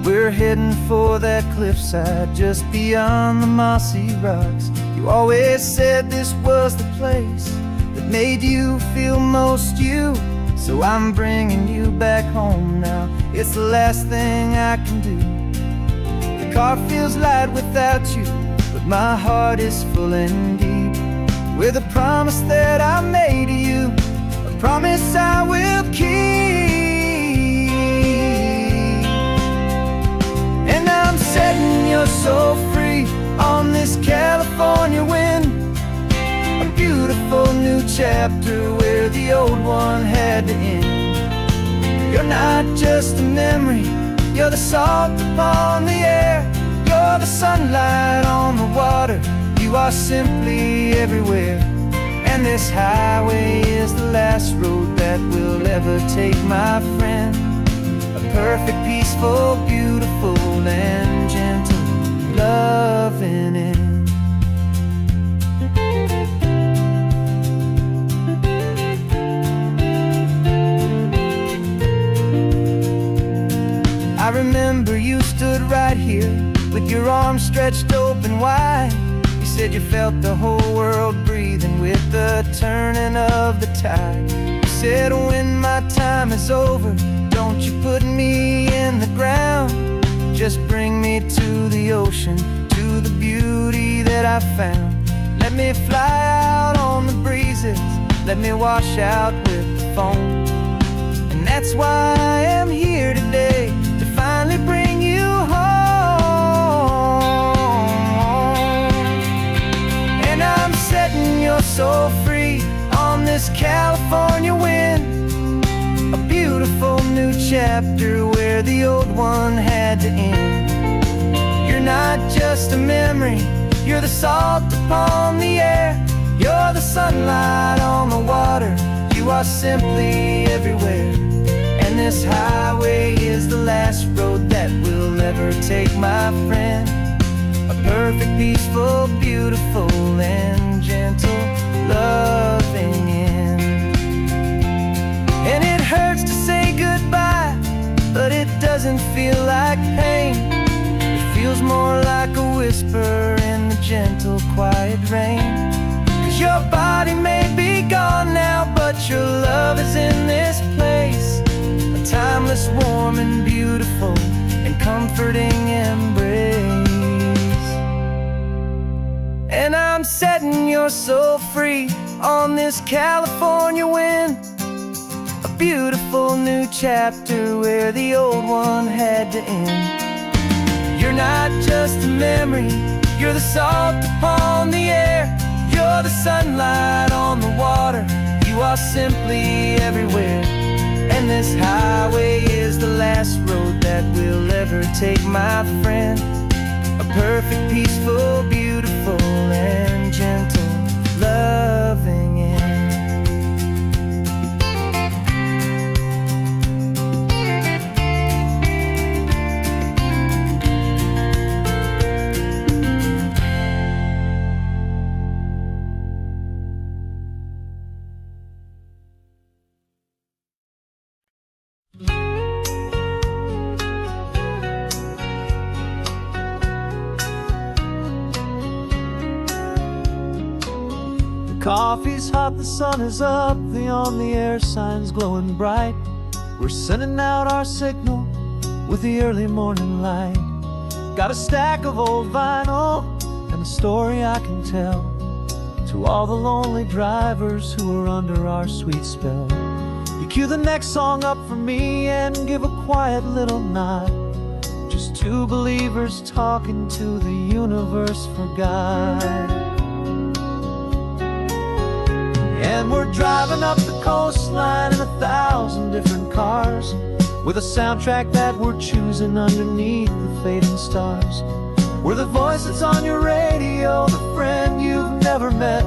We're heading for that cliffside just beyond the mossy rocks. You always said this was the place that made you feel most you, so I'm bringing you back home now. It's the last thing I can do. The car feels light without you, but my heart is full and deep with a promise that I made to you, promise I will keep. And I'm setting your soul free on this California wind, a beautiful new chapter where the old one had to end. You're not just a memory, you're the salt upon the air, you're the sunlight on the water, you are simply everywhere. And this highway is the last road that we'll ever take, my friend. A perfect, peaceful, beautiful, and gentle loving end. I remember you stood right here with your arms stretched open wide. You said you felt the whole world breathing with the turning of the tide. You said when my time is over, don't you put me in the ground, just bring me to the ocean, to the beauty that I found. Let me fly out on the breezes, let me wash out with the foam. And that's why I am here today, to finally bring you home. Setting your soul free on this California wind, a beautiful new chapter where the old one had to end. You're not just a memory, you're the salt upon the air, You're the sunlight on the water, you are simply everywhere. And this highway is the last road that we'll ever take, my friend. A perfect, peaceful, beautiful, and gentle, loving end. And it hurts to say goodbye, but it doesn't feel like pain. It feels more like a whisper in the gentle, quiet rain. 'Cause your body may be gone now, but your love is in this place. A timeless, warm, and beautiful, and comforting embrace. And I'm setting your soul free on this California wind. A beautiful new chapter where the old one had to end. You're not just a memory, you're the salt upon the air. You're the sunlight on the water, you are simply everywhere. And this highway is the last road that we'll ever take, my friend. A perfect, peaceful, beautiful, and gentle, loving end. Coffee's hot, the sun is up, the on-the-air sign's glowing bright. We're sending out our signal with the early morning light. Got a stack of old vinyl and a story I can tell to all the lonely drivers who are under our sweet spell. You cue the next song up for me and give a quiet little nod. Just two believers talking to the universe for God. And we're driving up the coastline in 1,000 different cars, with a soundtrack that we're choosing underneath the fading stars. We're the voice that's on your radio, the friend you've never met,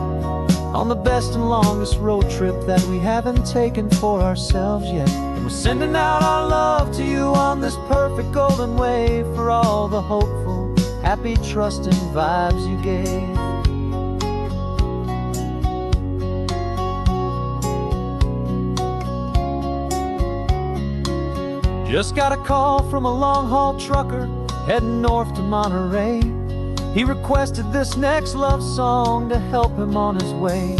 on the best and longest road trip that we haven't taken for ourselves yet. And we're sending out our love to you on this perfect golden wave, for all the hopeful, happy, trusting vibes you gave. Just got a call from a long-haul trucker heading north to Monterey. He requested this next love song to help him on his way.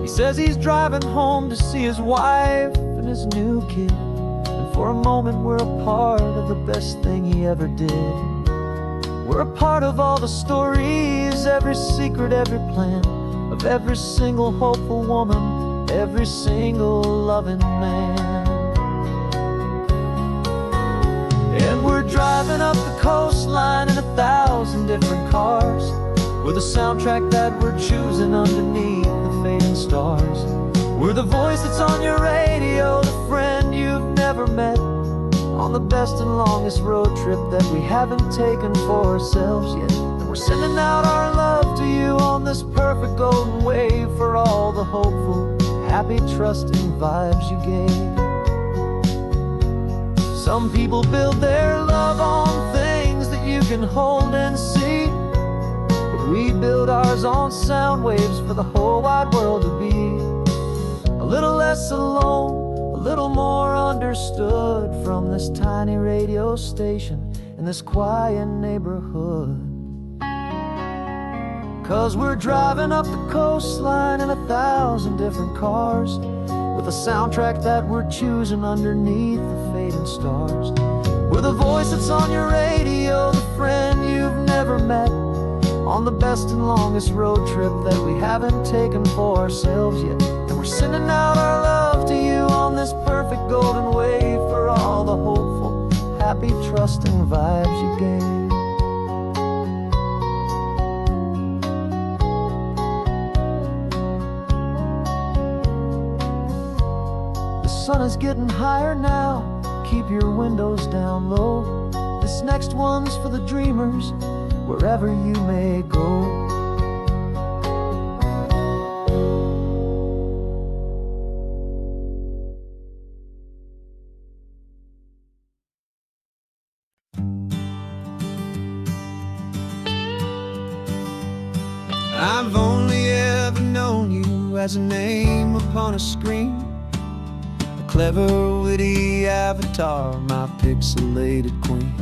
He says he's driving home to see his wife and his new kid, and for a moment we're a part of the best thing he ever did. We're a part of all the stories, every secret, every plan, of every single hopeful woman, every single loving man. And we're driving up the coastline in 1,000 different cars, with a soundtrack that we're choosing underneath the fading stars. We're the voice that's on your radio, the friend you've never met, on the best and longest road trip that we haven't taken for ourselves yet. And we're sending out our love to you on this perfect golden wave, for all the hopeful, happy, trusting vibes you gave. Some people build their love on things that you can hold and see, but we build ours on sound waves for the whole wide world to be a little less alone, a little more understood, from this tiny radio station in this quiet neighborhood. 'Cause we're driving up the coastline in 1,000 different cars, with a soundtrack that we're choosing underneath the fading stars. We're the voice that's on your radio, the friend you've never met, on the best and longest road trip that we haven't taken for ourselves yet. And we're sending out our love to you on this perfect golden wave, for all the hopeful, happy, trusting vibes you gave. The sun is getting higher now, keep your windows down low. This next one's for the dreamers, wherever you may go. I've only ever known you as a name upon a screen, a clever, witty avatar, my pixelated queen.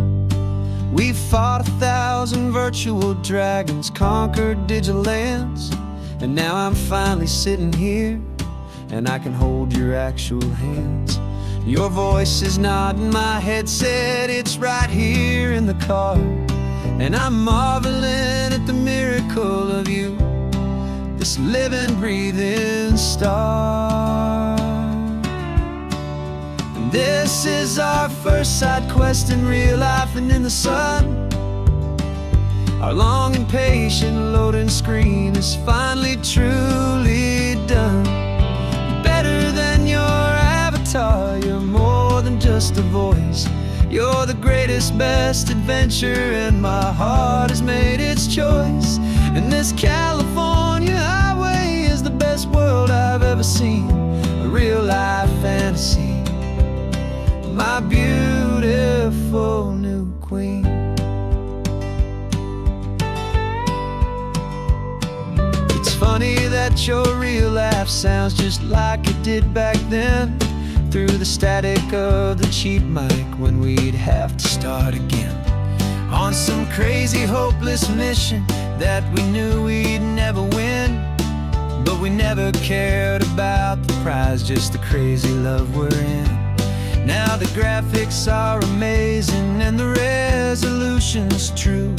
We fought 1,000 virtual dragons, conquered digital lands, and now I'm finally sitting here, and I can hold your actual hands. Your voice is not in my headset, it's right here in the car, and I'm marveling at the miracle of you, this living, breathing star. And this is our first side quest in real life and in the sun. Our long and patient loading screen is finally truly done. You're better than your avatar, you're more than just a voice. You're the greatest, best adventure, and my heart has made its choice. And this California highway is the best world I've ever seen, a real life fantasy, my beautiful new queen. It's funny that your real life sounds just like it did back then, through the static of the cheap mic when we'd have to start again, on some crazy hopeless mission that we knew we'd never win. But we never cared about the prize, just the crazy love we're in. Now the graphics are amazing and the resolution's true,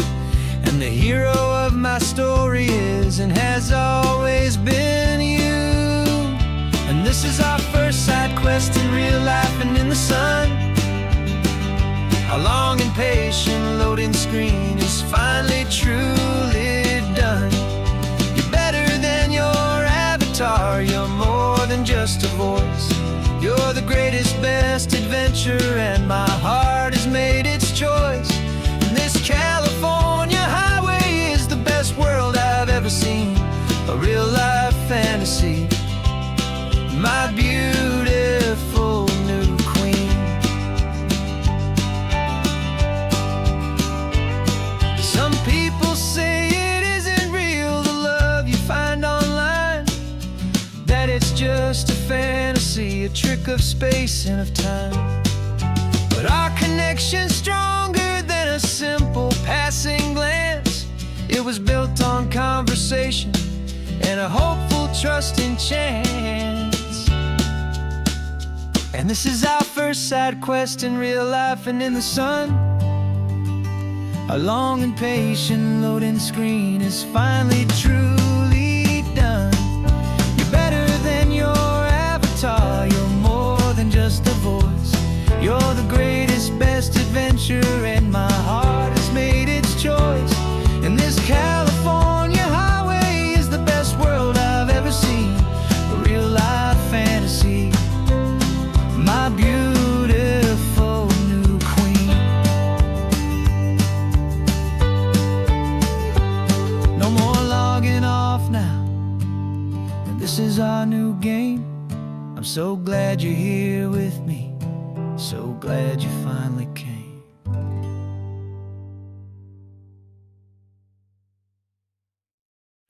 and the hero of my story is and has always been you. And this is our first side quest in real life and in the sun. Our long and patient loading screen is finally truly done. You're better than your avatar, you're more than just a voice. You're the greatest, best adventure, and my heart has made its choice. And this California highway is the best world I've ever seen, a real life fantasy, my beautiful new queen. Some people say it isn't real, the love you find online, that it's just a fantasy, a trick of space and of time. But our connection's stronger than a simple passing glance. It was built on conversation and a hopeful, trusting chance. And this is our first side quest in real life and in the sun. Our long and patient loading screen is finally truly done. You're better than your avatar, you're more than just a voice. You're the greatest, best adventure, and my heart has made its choice. And this California highway is the best world I've ever seen, a real life fantasy, my beautiful new queen. No more logging off now, and this is our new game. I'm so glad you're here with me, so glad you finally came.